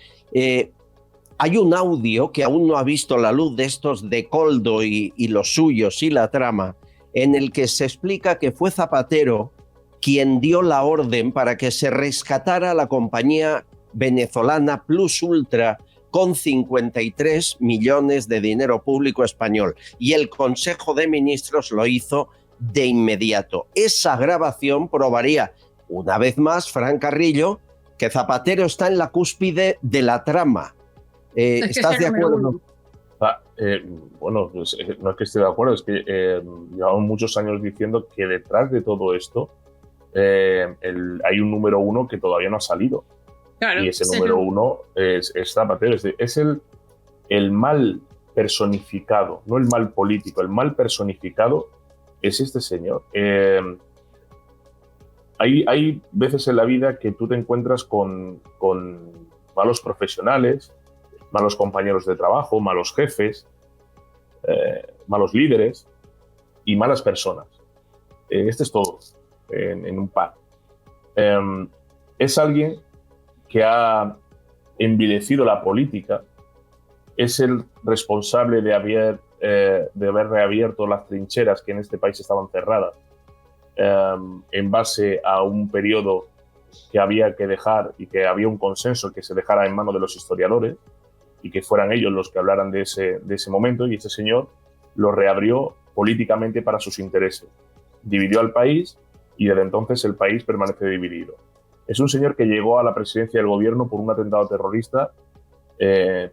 Hay un audio que aún no ha visto la luz de estos de Koldo y los suyos y la trama, en el que se explica que fue Zapatero quien dio la orden para que se rescatara la compañía venezolana Plus Ultra con 53 millones de dinero público español. Y el Consejo de Ministros lo hizo de inmediato. Esa grabación probaría, una vez más, Fran Carrillo, que Zapatero está en la cúspide de la trama. ¿Estás de acuerdo? Bueno, pues, no es que esté de acuerdo, es que llevamos muchos años diciendo que detrás de todo esto hay un número uno que todavía no ha salido. Claro, y ese número uno es Zapatero. Es el mal personificado, no el mal político, el mal personificado es este señor. Hay veces en la vida que tú te encuentras con malos profesionales, malos compañeros de trabajo, malos jefes, malos líderes y malas personas. Este es todo en un par. Es alguien que ha envilecido la política, es el responsable de haber reabierto las trincheras que en este país estaban cerradas en base a un periodo que había que dejar y que había un consenso que se dejara en manos de los historiadores y que fueran ellos los que hablaran de ese momento, y ese señor lo reabrió políticamente para sus intereses. Dividió al país y desde entonces el país permanece dividido. Es un señor que llegó a la presidencia del gobierno por un atentado terrorista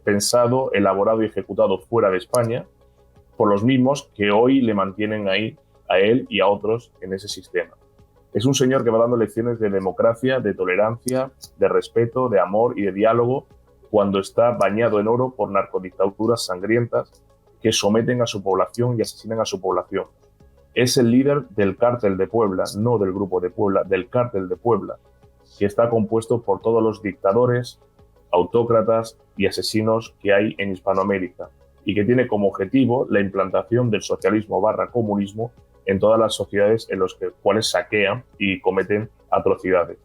pensado, elaborado y ejecutado fuera de España por los mismos que hoy le mantienen ahí a él y a otros en ese sistema. Es un señor que va dando lecciones de democracia, de tolerancia, de respeto, de amor y de diálogo cuando está bañado en oro por narcodictaduras sangrientas que someten a su población y asesinan a su población. Es el líder del Cártel de Puebla, no del Grupo de Puebla, del Cártel de Puebla, que está compuesto por todos los dictadores, autócratas y asesinos que hay en Hispanoamérica y que tiene como objetivo la implantación del socialismo / comunismo en todas las sociedades en las cuales saquean y cometen atrocidades.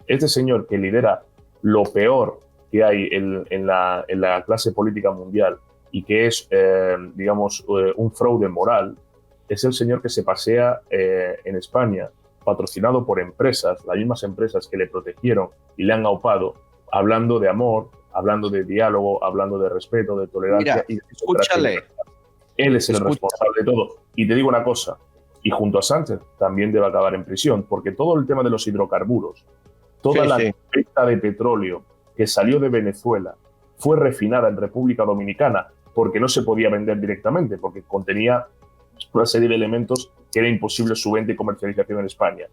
Este señor que lidera lo peor que hay en la clase política mundial y que es, un fraude moral, es el señor que se pasea en España, patrocinado por empresas, las mismas empresas que le protegieron y le han aupado, hablando de amor, hablando de diálogo, hablando de respeto, de tolerancia. Mira, escúchale. Él es el responsable de todo. Y te digo una cosa, y junto a Sánchez también debe acabar en prisión, porque todo el tema de los hidrocarburos, toda la venta de petróleo que salió de Venezuela fue refinada en República Dominicana porque no se podía vender directamente, porque contenía una serie de elementos que era imposible su venta y comercialización en España.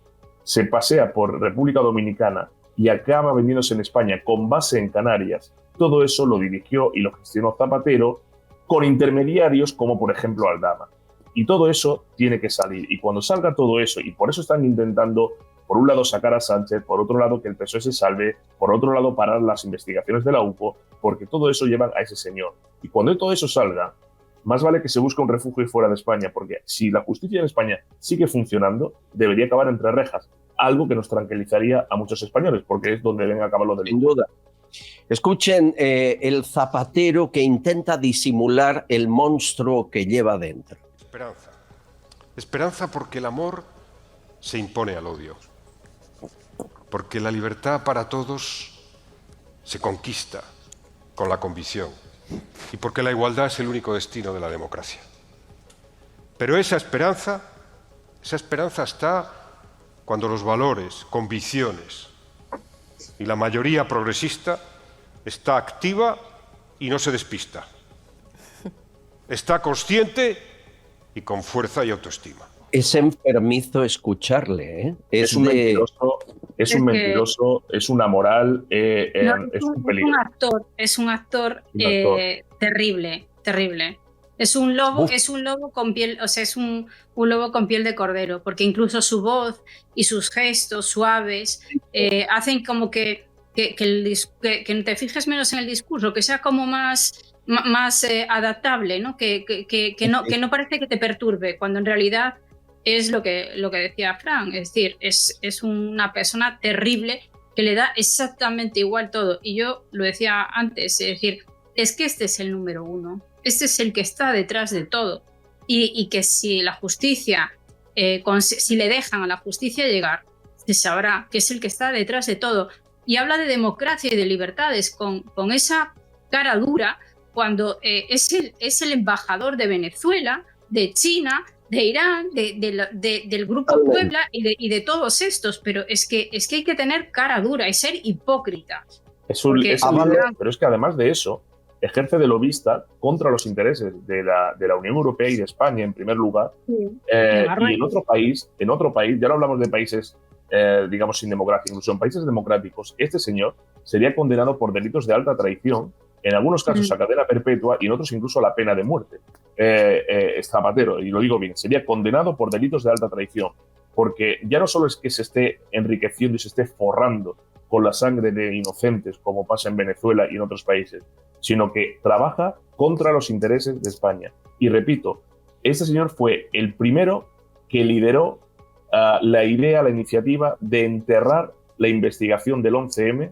Se pasea por República Dominicana y acaba vendiéndose en España con base en Canarias. Todo eso lo dirigió y lo gestionó Zapatero con intermediarios como, por ejemplo, Aldama. Y todo eso tiene que salir. Y cuando salga todo eso, y por eso están intentando, por un lado, sacar a Sánchez, por otro lado, que el PSOE se salve, por otro lado, parar las investigaciones de la UPO, porque todo eso lleva a ese señor. Y cuando todo eso salga, más vale que se busque un refugio fuera de España, porque si la justicia en España sigue funcionando, debería acabar entre rejas, algo que nos tranquilizaría a muchos españoles, porque es donde deben acabar los delitos. Sin duda. Escuchen el Zapatero que intenta disimular el monstruo que lleva dentro. Esperanza. Esperanza porque el amor se impone al odio. Porque la libertad para todos se conquista con la convicción. Y porque la igualdad es el único destino de la democracia. Pero esa esperanza está cuando los valores, convicciones y la mayoría progresista está activa y no se despista. Está consciente y con fuerza y autoestima. Es enfermizo escucharle, ¿eh? Es un mentiroso, es una moral, es un peligro. Es un actor terrible, terrible. Es un lobo, con piel, o sea, es un lobo con piel de cordero, porque incluso su voz y sus gestos suaves hacen como que te fijes menos en el discurso, que sea como más adaptable, ¿no? Que no parece que te perturbe, cuando en realidad es lo que decía Fran, es decir, es una persona terrible que le da exactamente igual todo. Y yo lo decía antes, es decir, es que este es el número uno, este es el que está detrás de todo. Y que si la justicia, si le dejan a la justicia llegar, se sabrá que es el que está detrás de todo. Y habla de democracia y de libertades con esa cara dura, cuando es el embajador de Venezuela, de China, de Irán, del Grupo Puebla y de todos estos, pero es que hay que tener cara dura y ser hipócrita. Pero es que además de eso, ejerce de lobista contra los intereses de la Unión Europea y de España en primer lugar, y en otro país, ya no hablamos de países digamos sin democracia, incluso en países democráticos, este señor sería condenado por delitos de alta traición, en algunos casos a cadena perpetua y en otros incluso a la pena de muerte. Zapatero, y lo digo bien, sería condenado por delitos de alta traición, porque ya no solo es que se esté enriqueciendo y se esté forrando con la sangre de inocentes, como pasa en Venezuela y en otros países, sino que trabaja contra los intereses de España. Y repito, este señor fue el primero que lideró la idea, la iniciativa de enterrar la investigación del 11M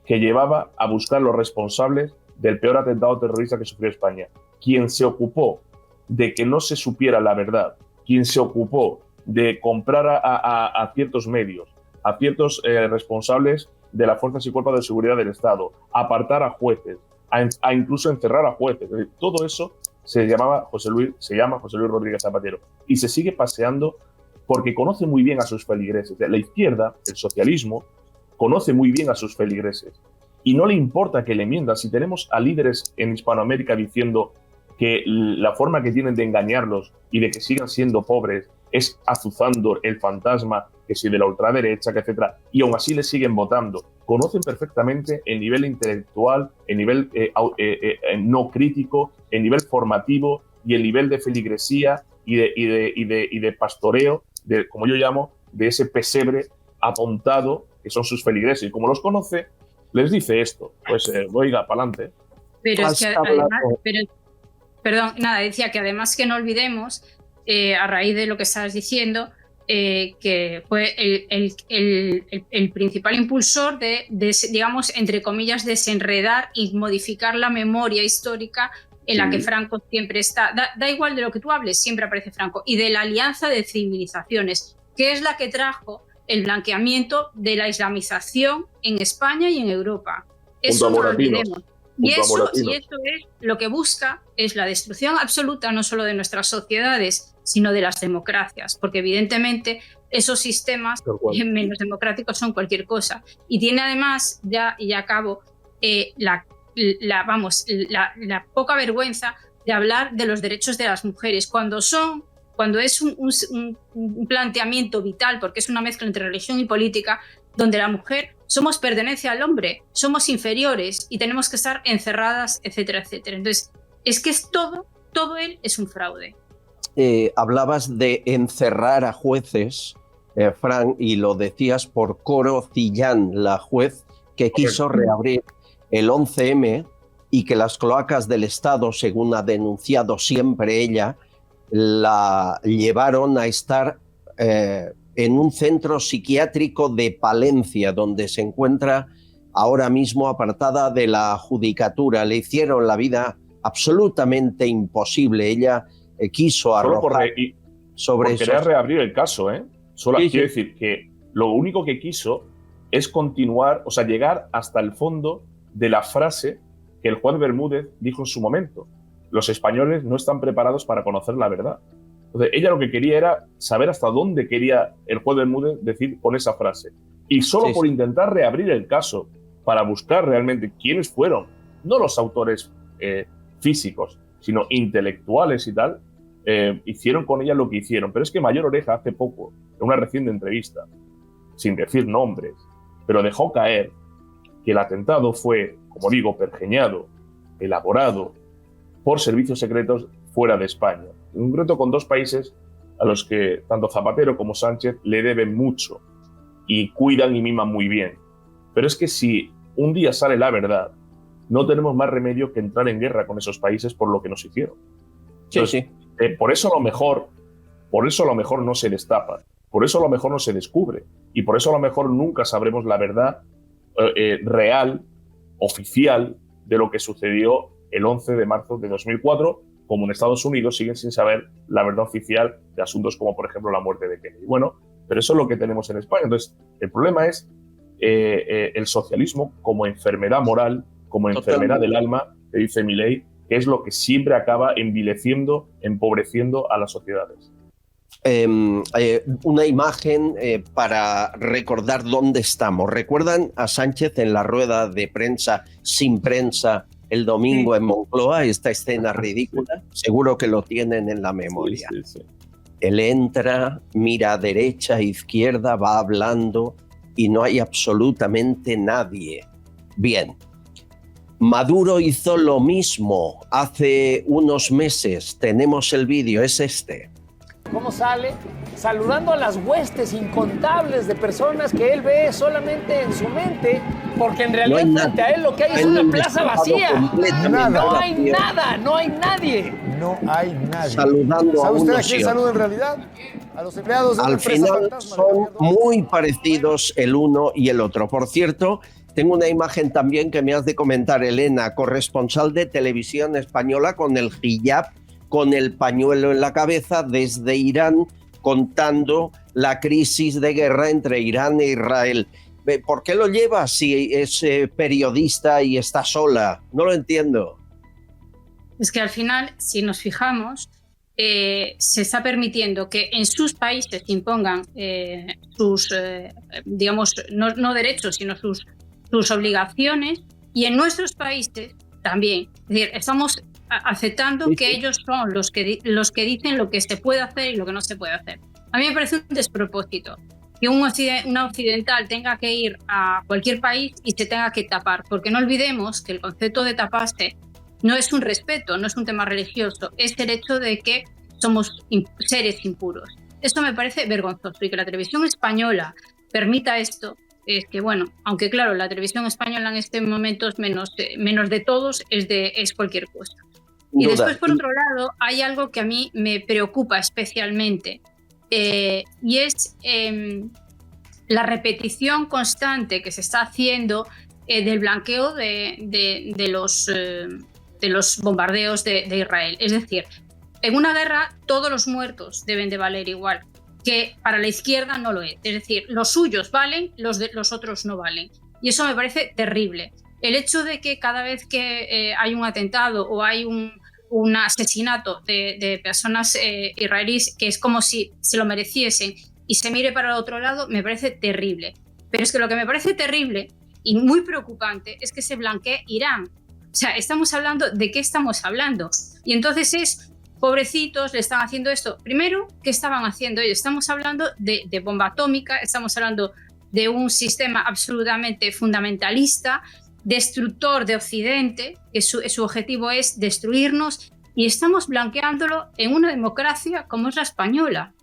que llevaba a buscar los responsables del peor atentado terrorista que sufrió España. quien se ocupó de que no se supiera la verdad, quien se ocupó de comprar a ciertos medios, a ciertos responsables de las fuerzas y cuerpos de seguridad del Estado, apartar a jueces, a incluso encerrar a jueces. Es decir, todo eso se llama José Luis Rodríguez Zapatero y se sigue paseando porque conoce muy bien a sus feligreses. La izquierda, el socialismo, conoce muy bien a sus feligreses y no le importa que le mientan. Si tenemos a líderes en Hispanoamérica diciendo que la forma que tienen de engañarlos y de que sigan siendo pobres es azuzando el fantasma, que si de la ultraderecha, que etcétera, y aún así le siguen votando. Conocen perfectamente el nivel intelectual, el nivel no crítico, el nivel formativo y el nivel de feligresía y de pastoreo, como yo llamo, de ese pesebre apuntado que son sus feligreses. Y como los conoce, les dice esto, pues oiga, pa'lante. Pero es que además, decía que además que no olvidemos, a raíz de lo que estabas diciendo, que fue el principal impulsor de, digamos, entre comillas, desenredar y modificar la memoria histórica en la que Franco siempre está. Da igual de lo que tú hables, siempre aparece Franco. Y de la alianza de civilizaciones, que es la que trajo el blanqueamiento de la islamización en España y en Europa. Eso no lo olvidemos. Y eso es lo que busca, es la destrucción absoluta no solo de nuestras sociedades, sino de las democracias, porque evidentemente esos sistemas menos democráticos son cualquier cosa. Y tiene además, ya acabo, la poca vergüenza de hablar de los derechos de las mujeres, cuando es un planteamiento vital, porque es una mezcla entre religión y política, donde la mujer somos pertenencia al hombre, somos inferiores y tenemos que estar encerradas, etcétera, etcétera. Entonces, es que es todo él es un fraude. Hablabas de encerrar a jueces, Fran, y lo decías por Coro Cillán, la juez que quiso reabrir el 11M y que las cloacas del Estado, según ha denunciado siempre ella, la llevaron a estar en un centro psiquiátrico de Palencia, donde se encuentra ahora mismo apartada de la judicatura. Le hicieron la vida absolutamente imposible. Ella quiso arrojar sobre eso. Quería reabrir el caso, Solo quiero decir que lo único que quiso es continuar, o sea, llegar hasta el fondo de la frase que el juez Bermúdez dijo en su momento. Los españoles no están preparados para conocer la verdad. Entonces, ella lo que quería era saber hasta dónde quería el juez Bermúdez decir con esa frase. Y solo por intentar reabrir el caso, para buscar realmente quiénes fueron, no los autores físicos, sino intelectuales y tal, hicieron con ella lo que hicieron. Pero es que Mayor Oreja hace poco, en una reciente entrevista, sin decir nombres, pero dejó caer que el atentado fue, como digo, pergeñado, elaborado por servicios secretos fuera de España. En concreto con dos países a los que tanto Zapatero como Sánchez le deben mucho y cuidan y miman muy bien. Pero es que si un día sale la verdad, no tenemos más remedio que entrar en guerra con esos países por lo que nos hicieron. Entonces, por eso a lo mejor no se destapa, por eso a lo mejor no se descubre y por eso a lo mejor nunca sabremos la verdad real, oficial, de lo que sucedió el 11 de marzo de 2004, como en Estados Unidos siguen sin saber la verdad oficial de asuntos como, por ejemplo, la muerte de Kennedy. Bueno, pero eso es lo que tenemos en España. Entonces, el problema es el socialismo como enfermedad moral, como enfermedad del alma, que dice Milei, que es lo que siempre acaba envileciendo, empobreciendo a las sociedades. Una imagen para recordar dónde estamos. ¿Recuerdan a Sánchez en la rueda de prensa, sin prensa, el domingo en Moncloa? Esta escena ridícula, seguro que lo tienen en la memoria. Él entra, mira a derecha, a izquierda, va hablando y no hay absolutamente nadie. Bien. Maduro hizo lo mismo hace unos meses. Tenemos el vídeo, es este. ¿Cómo sale? Saludando a las huestes incontables de personas que él ve solamente en su mente, porque en realidad frente a él lo que hay es una plaza vacía. No hay nada, no hay nadie. No hay nadie. Saludando ¿Sabe a usted a unos quién y saluda en realidad? A los empleados de una Al empresa final fantasma. son muy parecidos el uno y el otro. Por cierto, tengo una imagen también que me has de comentar, Elena, corresponsal de Televisión Española con el hijab, con el pañuelo en la cabeza desde Irán, contando la crisis de guerra entre Irán e Israel. ¿Por qué lo lleva si es periodista y está sola? No lo entiendo. Es que al final, si nos fijamos, se está permitiendo que en sus países impongan sus, digamos, no derechos, sino sus obligaciones, y en nuestros países también. Es decir, estamos aceptando que ellos son los que dicen lo que se puede hacer y lo que no se puede hacer. A mí me parece un despropósito que una occidental tenga que ir a cualquier país y se tenga que tapar, porque no olvidemos que el concepto de taparse no es un respeto, no es un tema religioso, es el hecho de que somos seres impuros. Esto me parece vergonzoso, y que la televisión española permita esto, es que, bueno, aunque claro, la televisión española en este momento es menos de todos, es cualquier cosa. Y después, por otro lado, hay algo que a mí me preocupa especialmente, y es la repetición constante que se está haciendo del blanqueo de los bombardeos de Israel. Es decir, en una guerra todos los muertos deben de valer igual, que para la izquierda no lo es. Es decir, los suyos valen, los otros no valen. Y eso me parece terrible. El hecho de que cada vez que hay un atentado o hay un asesinato de personas israelíes, que es como si se lo mereciesen y se mire para el otro lado, me parece terrible. Pero es que lo que me parece terrible y muy preocupante es que se blanquee Irán. O sea, estamos hablando de qué estamos hablando. Y entonces es, pobrecitos, le están haciendo esto. Primero, ¿qué estaban haciendo ellos? Estamos hablando de bomba atómica, estamos hablando de un sistema absolutamente fundamentalista, destructor de Occidente, que su objetivo es destruirnos, y estamos blanqueándolo en una democracia como es la española.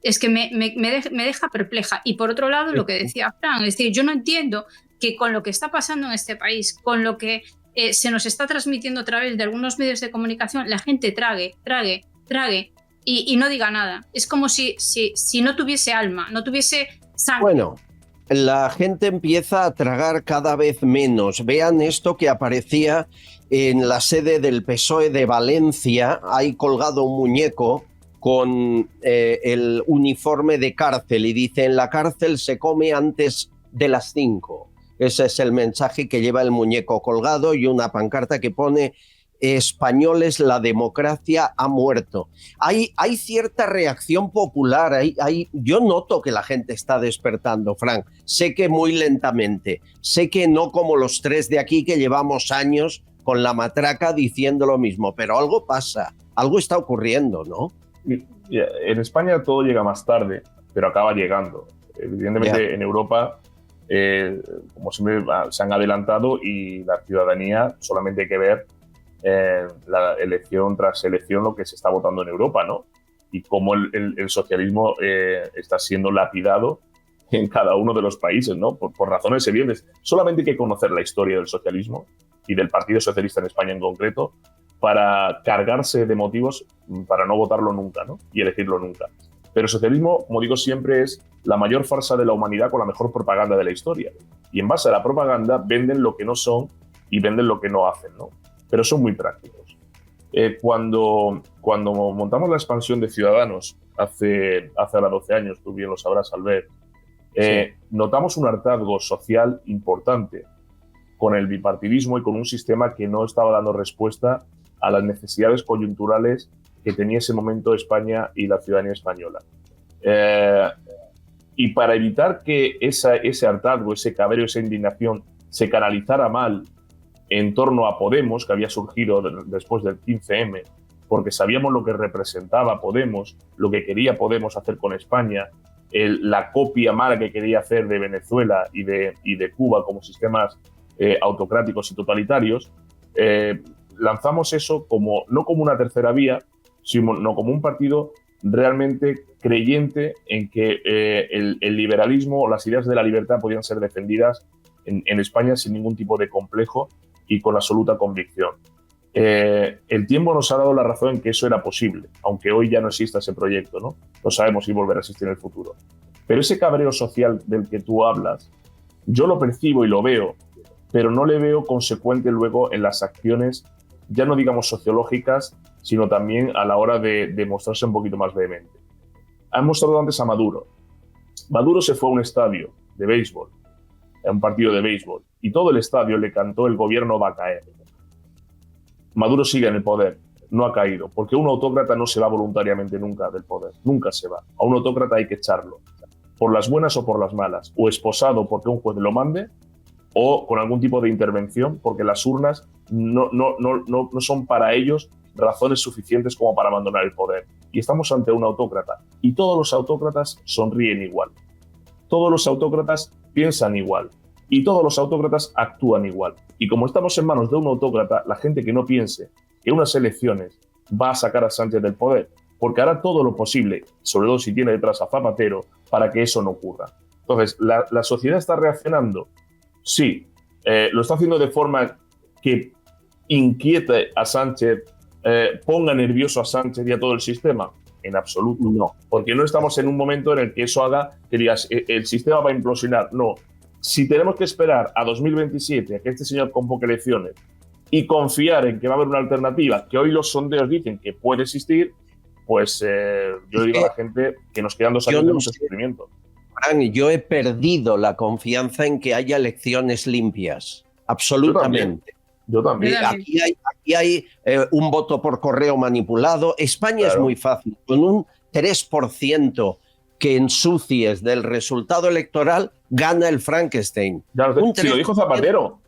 Es que me deja perpleja. Y por otro lado, lo que decía Fran, es decir, yo no entiendo que con lo que está pasando en este país, con lo que se nos está transmitiendo a través de algunos medios de comunicación, la gente trague y no diga nada. Es como si no tuviese alma, no tuviese sangre. Bueno, la gente empieza a tragar cada vez menos. Vean esto que aparecía en la sede del PSOE de Valencia. Hay colgado un muñeco con el uniforme de cárcel y dice: en la cárcel se come antes de las 5. Ese es el mensaje que lleva el muñeco colgado, y una pancarta que pone: españoles, la democracia ha muerto. Hay cierta reacción popular, yo noto que la gente está despertando, Frank. Sé que muy lentamente, sé que no como los tres de aquí que llevamos años con la matraca diciendo lo mismo, pero algo pasa, algo está ocurriendo, ¿no? En España todo llega más tarde, pero acaba llegando. Evidentemente en Europa, como siempre, se han adelantado, y la ciudadanía solamente hay que ver la elección tras elección lo que se está votando en Europa, ¿no? Y cómo el socialismo está siendo lapidado en cada uno de los países, ¿no? Por razones evidentes. Solamente hay que conocer la historia del socialismo y del Partido Socialista en España en concreto para cargarse de motivos para no votarlo nunca, ¿no? Y elegirlo nunca. Pero el socialismo, como digo siempre, es la mayor farsa de la humanidad con la mejor propaganda de la historia. Y en base a la propaganda venden lo que no son y venden lo que no hacen, ¿no? Pero son muy prácticos. Cuando montamos la expansión de Ciudadanos hace ahora 12 años, tú bien lo sabrás, Albert, notamos un hartazgo social importante con el bipartidismo y con un sistema que no estaba dando respuesta a las necesidades coyunturales que tenía ese momento España y la ciudadanía española. Y para evitar que ese hartazgo, ese cabreo, esa indignación se canalizara mal en torno a Podemos, que había surgido después del 15M, porque sabíamos lo que representaba Podemos, lo que quería Podemos hacer con España, la copia mala que quería hacer de Venezuela y de Cuba como sistemas autocráticos y totalitarios, lanzamos eso no como una tercera vía, sino como un partido realmente creyente en que el liberalismo o las ideas de la libertad podían ser defendidas en España sin ningún tipo de complejo y con absoluta convicción. El tiempo nos ha dado la razón en que eso era posible, aunque hoy ya no exista ese proyecto, ¿no? No sabemos si volverá a existir en el futuro. Pero ese cabreo social del que tú hablas, yo lo percibo y lo veo pero no le veo consecuente luego en las acciones, ya no digamos sociológicas, sino también a la hora de mostrarse un poquito más vehemente. Han mostrado antes a Maduro. Maduro se fue a un estadio de béisbol, a un partido de béisbol, y todo el estadio le cantó "el gobierno va a caer". Maduro sigue en el poder, no ha caído, porque un autócrata no se va voluntariamente nunca del poder, nunca se va. A un autócrata hay que echarlo, por las buenas o por las malas, o esposado porque un juez lo mande, o con algún tipo de intervención, porque las urnas no son para ellos razones suficientes como para abandonar el poder. Y estamos ante un autócrata, y todos los autócratas sonríen igual. Todos los autócratas piensan igual, y todos los autócratas actúan igual. Y como estamos en manos de un autócrata, la gente que no piense que unas elecciones va a sacar a Sánchez del poder, porque hará todo lo posible, sobre todo si tiene detrás a Zapatero, para que eso no ocurra. Entonces, ¿la sociedad está reaccionando? Sí. ¿Lo está haciendo de forma que inquiete a Sánchez, ponga nervioso a Sánchez y a todo el sistema? En absoluto no, porque no estamos en un momento en el que eso haga que digas el sistema va a implosionar. No, si tenemos que esperar a 2027 a que este señor convoque elecciones y confiar en que va a haber una alternativa, que hoy los sondeos dicen que puede existir, pues yo le digo a la gente que nos quedan 2 años de mucho sufrimiento. Fran, yo he perdido la confianza en que haya elecciones limpias, absolutamente. Yo también. Aquí hay un voto por correo manipulado. España es muy fácil. Con un 3% que ensucies del resultado electoral, gana el Frankenstein. Si lo dijo Zapatero.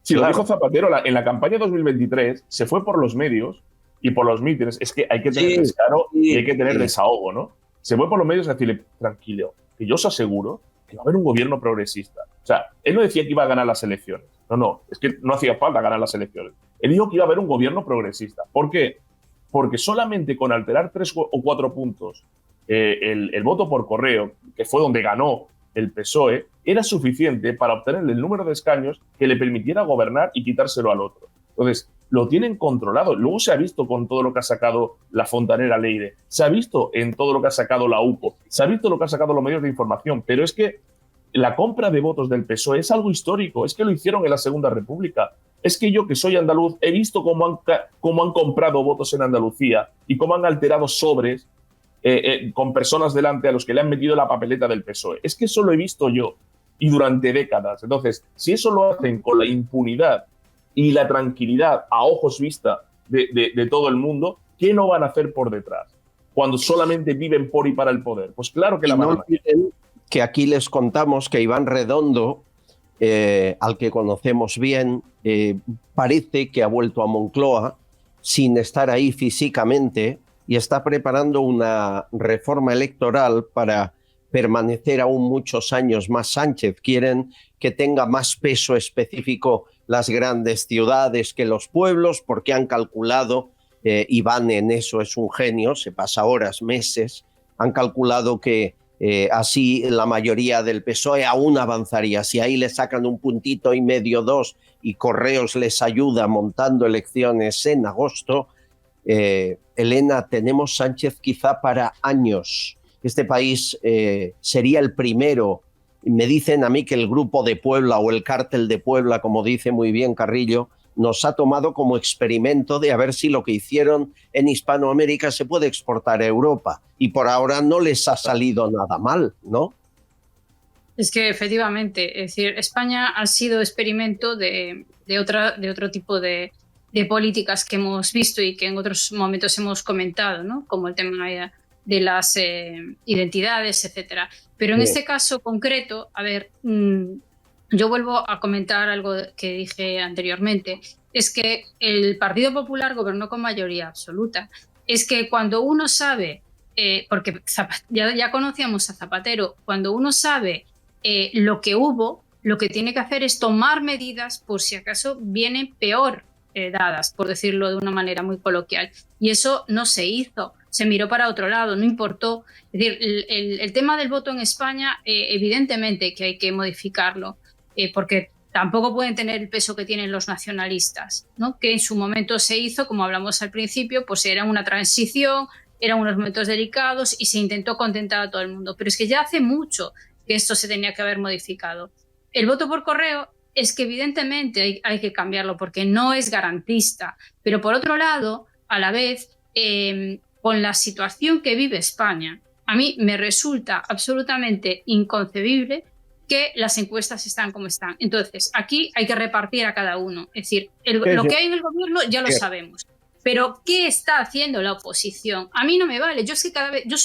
Lo dijo Zapatero en la campaña 2023, se fue por los medios y por los mítines. Es que hay que tener descaro y hay que tener desahogo, ¿no? Se fue por los medios a decirle, tranquilo, que yo os aseguro que va a haber un gobierno progresista. O sea, él no decía que iba a ganar las elecciones. No, es que no hacía falta ganar las elecciones. Él dijo que iba a haber un gobierno progresista. ¿Por qué? Porque solamente con alterar 3 o 4 puntos el voto por correo, que fue donde ganó el PSOE, era suficiente para obtener el número de escaños que le permitiera gobernar y quitárselo al otro. Entonces, lo tienen controlado. Luego se ha visto con todo lo que ha sacado la Fontanera Leire, se ha visto en todo lo que ha sacado la UPO, se ha visto lo que ha sacado los medios de información, pero es que la compra de votos del PSOE es algo histórico, es que lo hicieron en la Segunda República. Es que yo, que soy andaluz, he visto cómo han comprado votos en Andalucía y cómo han alterado sobres con personas delante a los que le han metido la papeleta del PSOE. Es que eso lo he visto yo, y durante décadas. Entonces, si eso lo hacen con la impunidad y la tranquilidad a ojos vista de todo el mundo, ¿qué no van a hacer por detrás? Cuando solamente viven por y para el poder. Pues claro que la van a hacer. Que aquí les contamos que Iván Redondo, al que conocemos bien, parece que ha vuelto a Moncloa sin estar ahí físicamente y está preparando una reforma electoral para permanecer aún muchos años más Sánchez. Quieren que tenga más peso específico las grandes ciudades que los pueblos, porque han calculado, Iván en eso es un genio, se pasa horas, meses, han calculado que así la mayoría del PSOE aún avanzaría. Si ahí le sacan 1,5 puntos, 2, y Correos les ayuda montando elecciones en agosto, Elena, tenemos Sánchez quizá para años. Este país sería el primero. Me dicen a mí que el Grupo de Puebla o el Cártel de Puebla, como dice muy bien Carrillo, nos ha tomado como experimento de a ver si lo que hicieron en Hispanoamérica se puede exportar a Europa. Y por ahora no les ha salido nada mal, ¿no? Es que efectivamente, es decir, España ha sido experimento de otro tipo de políticas que hemos visto y que en otros momentos hemos comentado, ¿no? Como el tema de las identidades, etcétera. Pero en este caso concreto, a ver, yo vuelvo a comentar algo que dije anteriormente, es que el Partido Popular gobernó con mayoría absoluta. Es que cuando uno sabe, porque ya conocíamos a Zapatero, cuando uno sabe lo que hubo, lo que tiene que hacer es tomar medidas por si acaso vienen peor dadas, por decirlo de una manera muy coloquial. Y eso no se hizo. Se miró para otro lado, no importó. Es decir, el tema del voto en España, evidentemente que hay que modificarlo, porque tampoco pueden tener el peso que tienen los nacionalistas, ¿no? Que en su momento se hizo, como hablamos al principio, pues era una transición, eran unos momentos delicados y se intentó contentar a todo el mundo. Pero es que ya hace mucho que esto se tenía que haber modificado. El voto por correo es que evidentemente hay que cambiarlo porque no es garantista. Pero por otro lado, a la vez, con la situación que vive España, a mí me resulta absolutamente inconcebible que las encuestas están como están. Entonces, aquí hay que repartir a cada uno. Es decir, lo que hay en el gobierno ya lo sabemos. Pero, ¿qué está haciendo la oposición? A mí no me vale. Yo soy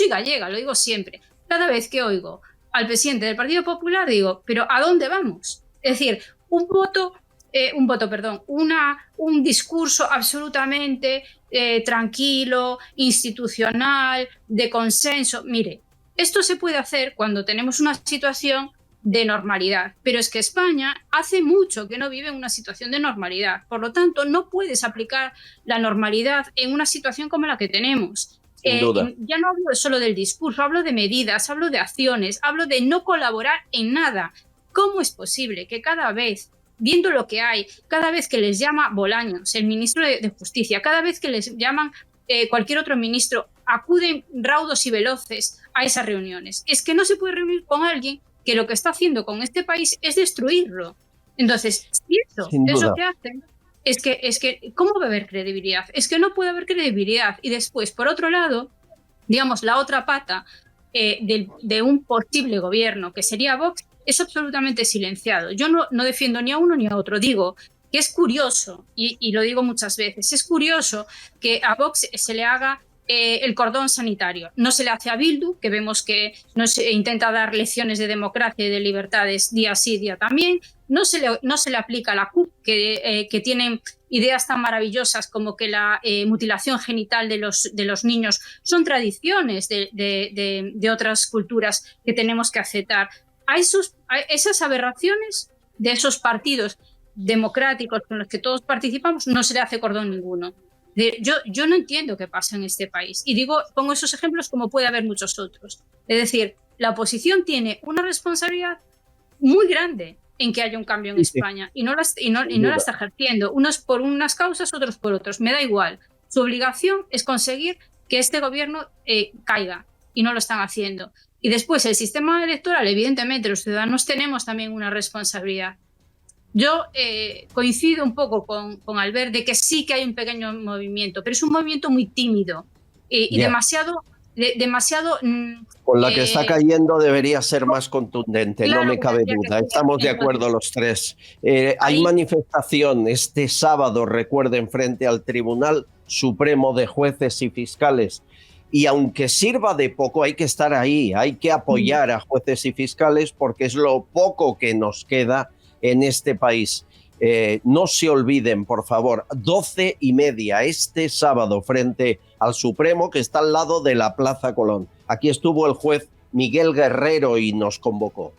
gallega, lo digo siempre. Cada vez que oigo al presidente del Partido Popular, digo, ¿pero a dónde vamos? Es decir, un discurso absolutamente tranquilo, institucional, de consenso. Mire, esto se puede hacer cuando tenemos una situación de normalidad, pero es que España hace mucho que no vive en una situación de normalidad. Por lo tanto, no puedes aplicar la normalidad en una situación como la que tenemos. Sin duda. Ya no hablo solo del discurso, hablo de medidas, hablo de acciones, hablo de no colaborar en nada. ¿Cómo es posible que cada vez, viendo lo que hay, cada vez que les llama Bolaños, el ministro de Justicia, cada vez que les llaman cualquier otro ministro, acuden raudos y veloces a esas reuniones? Es que no se puede reunir con alguien que lo que está haciendo con este país es destruirlo. Entonces, si eso es lo que hacen, es que ¿cómo va a haber credibilidad? Es que no puede haber credibilidad. Y después, por otro lado, digamos, la otra pata de un posible gobierno, que sería Vox, es absolutamente silenciado. Yo no defiendo ni a uno ni a otro. Digo que es curioso, y lo digo muchas veces, es curioso que a Vox se le haga el cordón sanitario. No se le hace a Bildu, que vemos que nos intenta dar lecciones de democracia y de libertades día sí, día también. No se le aplica a la CUP, que tienen ideas tan maravillosas como que la mutilación genital de los niños son tradiciones de otras culturas que tenemos que aceptar. A esas aberraciones de esos partidos democráticos con los que todos participamos no se le hace cordón ninguno. Yo no entiendo qué pasa en este país. Y pongo esos ejemplos como puede haber muchos otros. Es decir, la oposición tiene una responsabilidad muy grande en que haya un cambio en España y no la está ejerciendo. Unos por unas causas, otros por otros. Me da igual. Su obligación es conseguir que este gobierno caiga y no lo están haciendo. Y después el sistema electoral, evidentemente, los ciudadanos tenemos también una responsabilidad. Yo coincido un poco con Albert de que sí que hay un pequeño movimiento, pero es un movimiento muy tímido y demasiado... Con la que está cayendo debería ser más contundente, claro, no me cabe duda. Estamos de acuerdo los tres. Hay manifestación este sábado, recuerden, frente al Tribunal Supremo de Jueces y Fiscales. Y aunque sirva de poco, hay que estar ahí, hay que apoyar a jueces y fiscales porque es lo poco que nos queda en este país. No se olviden, por favor, 12:30 este sábado frente al Supremo, que está al lado de la Plaza Colón. Aquí estuvo el juez Miguel Guerrero y nos convocó.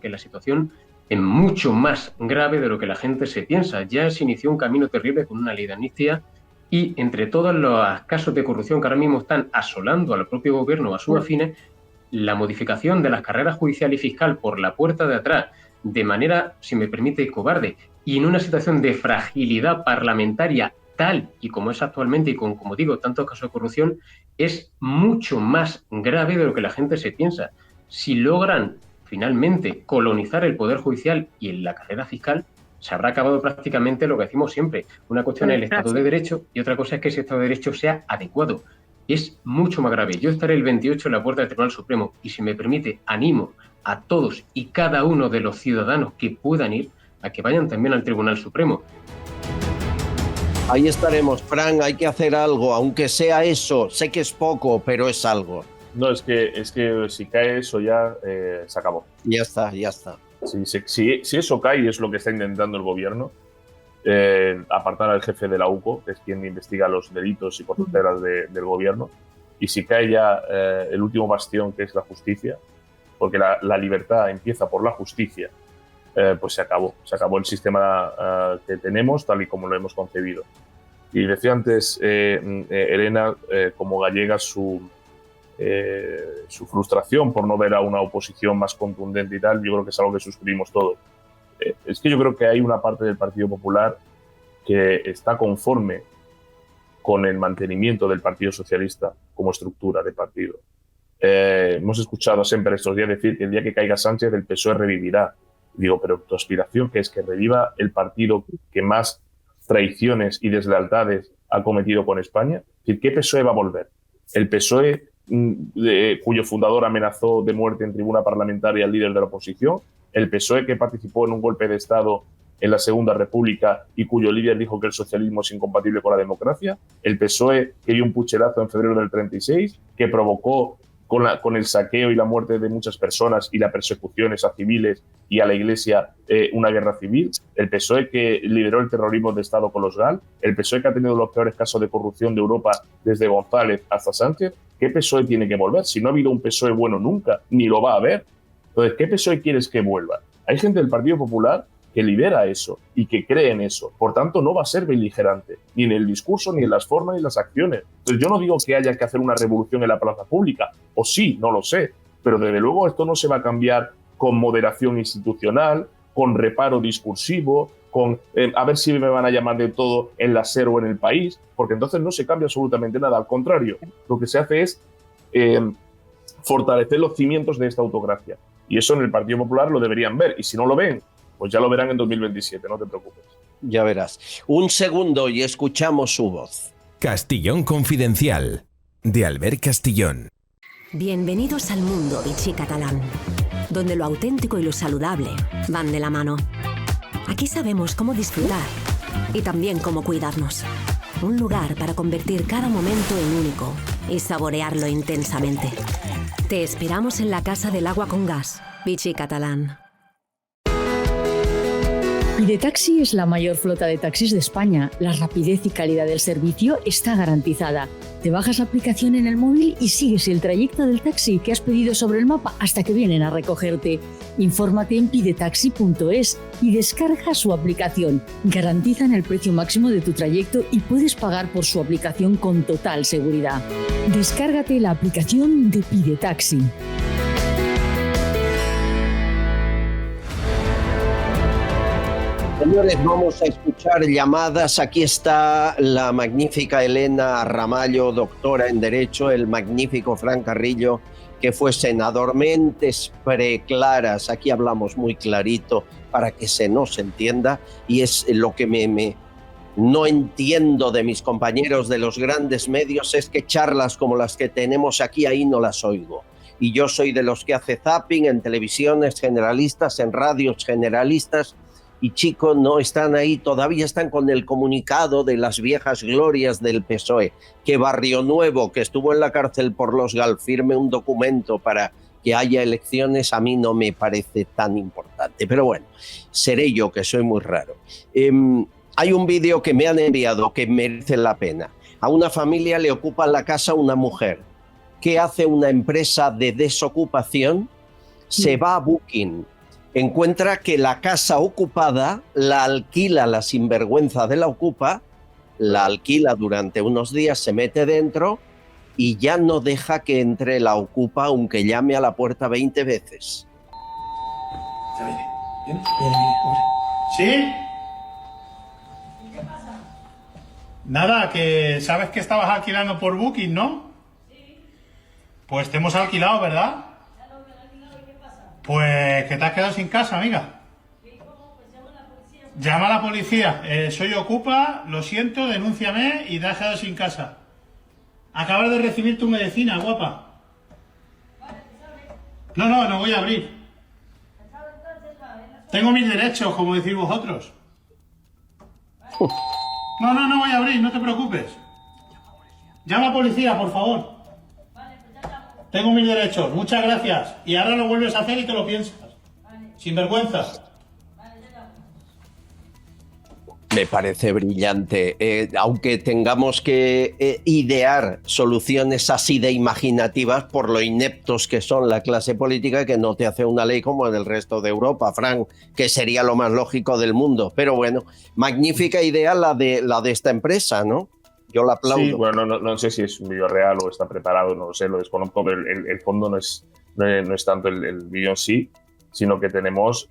Que la situación es mucho más grave de lo que la gente se piensa. Ya se inició un camino terrible con una ley de amnistía y entre todos los casos de corrupción que ahora mismo están asolando al propio gobierno, a sus afines, la modificación de las carreras judicial y fiscal por la puerta de atrás, de manera, si me permite, cobarde, y en una situación de fragilidad parlamentaria tal y como es actualmente y con, como digo, tantos casos de corrupción, es mucho más grave de lo que la gente se piensa. Si logran finalmente colonizar el Poder Judicial y en la carrera fiscal, se habrá acabado prácticamente lo que decimos siempre. Una cuestión es el Estado de Derecho y otra cosa es que ese Estado de Derecho sea adecuado. Es mucho más grave. Yo estaré el 28 en la puerta del Tribunal Supremo y, si me permite, animo a todos y cada uno de los ciudadanos que puedan ir a que vayan también al Tribunal Supremo. Ahí estaremos, Fran, hay que hacer algo, aunque sea eso. Sé que es poco, pero es algo. No, es que si cae eso ya se acabó. Ya está, ya está. Si eso cae, y es lo que está intentando el gobierno, apartar al jefe de la UCO, que es quien investiga los delitos y corruptelas del gobierno, y si cae ya el último bastión, que es la justicia, porque la libertad empieza por la justicia, pues se acabó el sistema que tenemos tal y como lo hemos concebido. Y decía antes Elena, como gallega, su frustración por no ver a una oposición más contundente y tal, yo creo que es algo que suscribimos todos. Es que yo creo que hay una parte del Partido Popular que está conforme con el mantenimiento del Partido Socialista como estructura de partido. Hemos escuchado siempre estos días decir que el día que caiga Sánchez el PSOE revivirá. Digo, pero tu aspiración, que es que reviva el partido que más traiciones y deslealtades ha cometido con España. Es decir, ¿qué PSOE va a volver? El PSOE cuyo fundador amenazó de muerte en tribuna parlamentaria al líder de la oposición, el PSOE que participó en un golpe de Estado en la Segunda República y cuyo líder dijo que el socialismo es incompatible con la democracia, el PSOE que dio un pucherazo en febrero del 36, que provocó con el saqueo y la muerte de muchas personas y las persecuciones a civiles y a la Iglesia una guerra civil, el PSOE que lideró el terrorismo de Estado con los GAL, el PSOE que ha tenido los peores casos de corrupción de Europa desde González hasta Sánchez. ¿Qué PSOE tiene que volver? Si no ha habido un PSOE bueno nunca, ni lo va a haber. Entonces, ¿qué PSOE quieres que vuelva? Hay gente del Partido Popular que lidera eso y que cree en eso. Por tanto, no va a ser beligerante, ni en el discurso, ni en las formas, ni en las acciones. Entonces, yo no digo que haya que hacer una revolución en la plaza pública, o sí, no lo sé, pero desde luego esto no se va a cambiar con moderación institucional, con reparo discursivo, con a ver si me van a llamar de todo en la SER o en El País, porque entonces no se cambia absolutamente nada. Al contrario, lo que se hace es fortalecer los cimientos de esta autocracia. Y eso en el Partido Popular lo deberían ver. Y si no lo ven, pues ya lo verán en 2027, no te preocupes. Ya verás. Un segundo y escuchamos su voz. Castillón Confidencial, de Albert Castillón. Bienvenidos al mundo Vichy catalán, donde lo auténtico y lo saludable van de la mano. Aquí sabemos cómo disfrutar y también cómo cuidarnos. Un lugar para convertir cada momento en único y saborearlo intensamente. Te esperamos en la Casa del Agua con Gas, Vichy catalán. Pidetaxi es la mayor flota de taxis de España. La rapidez y calidad del servicio está garantizada. Te bajas la aplicación en el móvil y sigues el trayecto del taxi que has pedido sobre el mapa hasta que vienen a recogerte. Infórmate en pidetaxi.es y descarga su aplicación. Garantizan el precio máximo de tu trayecto y puedes pagar por su aplicación con total seguridad. Descárgate la aplicación de Pidetaxi. Señores, vamos a escuchar llamadas. Aquí está la magnífica Elena Ramallo, doctora en Derecho, el magnífico Fran Carrillo, que fue senador. Mentes preclaras, aquí hablamos muy clarito para que se nos entienda, y es lo que no entiendo de mis compañeros de los grandes medios, es que charlas como las que tenemos aquí, ahí no las oigo. Y yo soy de los que hace zapping en televisiones generalistas, en radios generalistas, y chicos, no están ahí, todavía están con el comunicado de las viejas glorias del PSOE, que Barrio Nuevo, que estuvo en la cárcel por los GAL, firme un documento para que haya elecciones, a mí no me parece tan importante. Pero bueno, seré yo, que soy muy raro. Hay un vídeo que me han enviado que merece la pena. A una familia le ocupa la casa una mujer. ¿Qué hace una empresa de desocupación? Se va a Booking. Encuentra que la casa ocupada la alquila la sinvergüenza de la ocupa, la alquila durante unos días, se mete dentro y ya no deja que entre la ocupa, aunque llame a la puerta 20 veces. Ya viene. ¿Viene? ¿Sí? ¿Qué pasa? Nada, que sabes que estabas alquilando por Booking, ¿no? Sí. Pues te hemos alquilado, ¿verdad? Pues que te has quedado sin casa, amiga. Llama a la policía. Soy ocupa, lo siento, denúnciame y te has quedado sin casa. Acabas de recibir tu medicina, guapa. No voy a abrir. Tengo mis derechos, como decís vosotros. No voy a abrir, no te preocupes. Llama a policía, por favor. Tengo mis derechos, muchas gracias. Y ahora lo vuelves a hacer y te lo piensas. Sin vergüenza. Me parece brillante, aunque tengamos que idear soluciones así de imaginativas por lo ineptos que son la clase política, que no te hace una ley como en el resto de Europa, Fran, que sería lo más lógico del mundo. Pero bueno, magnífica idea la de esta empresa, ¿no? Yo la aplaudo. Sí, bueno, no sé si es un vídeo real o está preparado, no lo sé, lo desconozco, pero el fondo no es tanto el vídeo en sí, sino que tenemos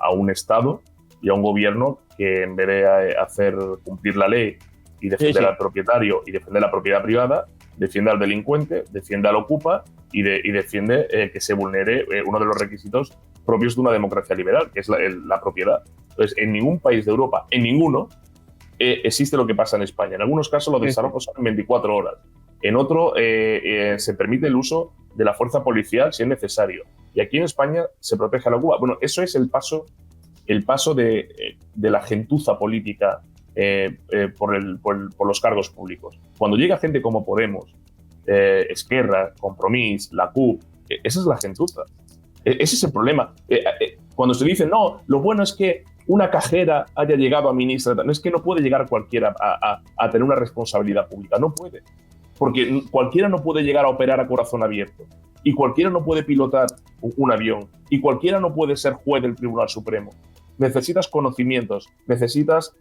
a un Estado y a un gobierno que, en vez de hacer cumplir la ley y defender al propietario y defender la propiedad privada, defiende al delincuente, defiende al ocupa y defiende que se vulnere uno de los requisitos propios de una democracia liberal, que es la propiedad. Entonces, en ningún país de Europa, en ninguno, existe lo que pasa en España. En algunos casos los desarrollos son en 24 horas. En otro se permite el uso de la fuerza policial si es necesario. Y aquí en España se protege a la Cuba. Bueno, eso es el paso de la gentuza política por los cargos públicos. Cuando llega gente como Podemos, Esquerra, Compromís, la CUP, esa es la gentuza. Ese es el problema. Cuando se dice, no, lo bueno es que una cajera haya llegado a ministra, no es que no puede llegar cualquiera a tener una responsabilidad pública, no puede. Porque cualquiera no puede llegar a operar a corazón abierto, y cualquiera no puede pilotar un avión, y cualquiera no puede ser juez del Tribunal Supremo. Necesitas conocimientos, necesitas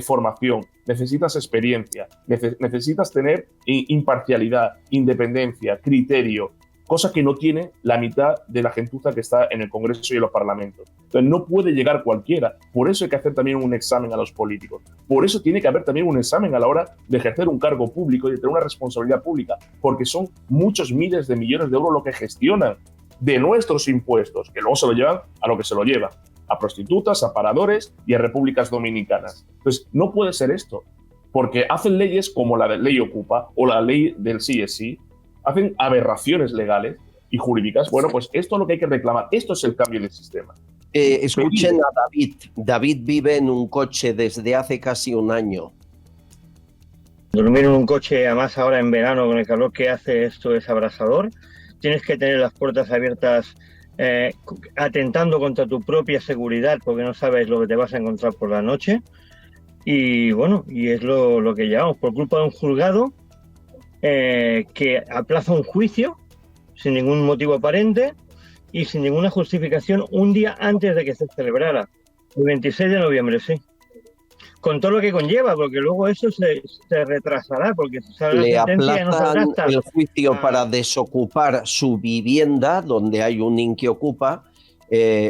formación, necesitas experiencia, necesitas tener imparcialidad, independencia, criterio, cosa que no tiene la mitad de la gentuza que está en el Congreso y en los parlamentos. Entonces no puede llegar cualquiera. Por eso hay que hacer también un examen a los políticos. Por eso tiene que haber también un examen a la hora de ejercer un cargo público y de tener una responsabilidad pública, porque son muchos miles de millones de euros lo que gestionan de nuestros impuestos, que luego se lo llevan a lo que se lo llevan, a prostitutas, a paradores y a repúblicas dominicanas. Entonces no puede ser esto, porque hacen leyes como la de ley Ocupa o la ley del sí es sí, hacen aberraciones legales y jurídicas. Bueno, pues esto es lo que hay que reclamar. Esto es el cambio del sistema. Escuchen a David. David vive en un coche desde hace casi un año. Dormir en un coche, además ahora en verano con el calor que hace, esto es abrasador. Tienes que tener las puertas abiertas atentando contra tu propia seguridad, porque no sabes lo que te vas a encontrar por la noche. Y bueno, y es lo que llevamos, por culpa de un juzgado que aplaza un juicio sin ningún motivo aparente y sin ninguna justificación un día antes de que se celebrara, el 26 de noviembre, sí. Con todo lo que conlleva, porque luego eso se retrasará, porque si sale le la sentencia no aplazan se el juicio para desocupar su vivienda, donde hay un Inquiocupa.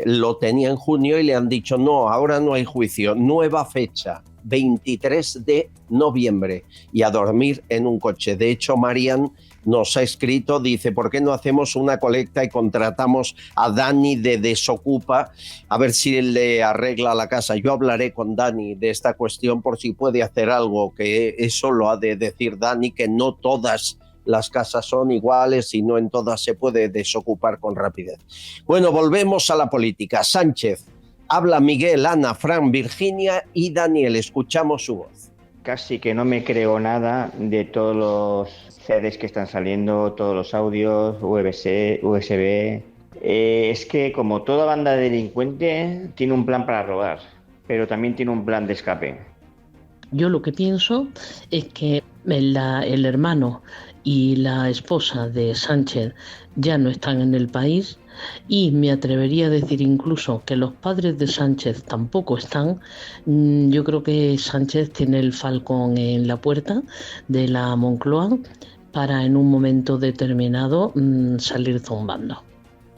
Lo tenía en junio y le han dicho, no, ahora no hay juicio, nueva fecha, 23 de noviembre, y a dormir en un coche. De hecho, Marian nos ha escrito, dice, ¿por qué no hacemos una colecta y contratamos a Dani de Desocupa a ver si él le arregla la casa? Yo hablaré con Dani de esta cuestión por si puede hacer algo, que eso lo ha de decir Dani, que no todas las casas son iguales y no en todas se puede desocupar con rapidez. Bueno, volvemos a la política. Sánchez, habla Miguel, Ana, Fran, Virginia y Daniel. Escuchamos su voz. Casi que no me creo nada de todos los CDs que están saliendo, todos los audios, USB. Es que como toda banda delincuente tiene un plan para robar, pero también tiene un plan de escape. Yo lo que pienso es que el hermano y la esposa de Sánchez ya no están en el país, y me atrevería a decir incluso que los padres de Sánchez tampoco están. Yo creo que Sánchez tiene el falcón en la puerta de la Moncloa para en un momento determinado salir zumbando.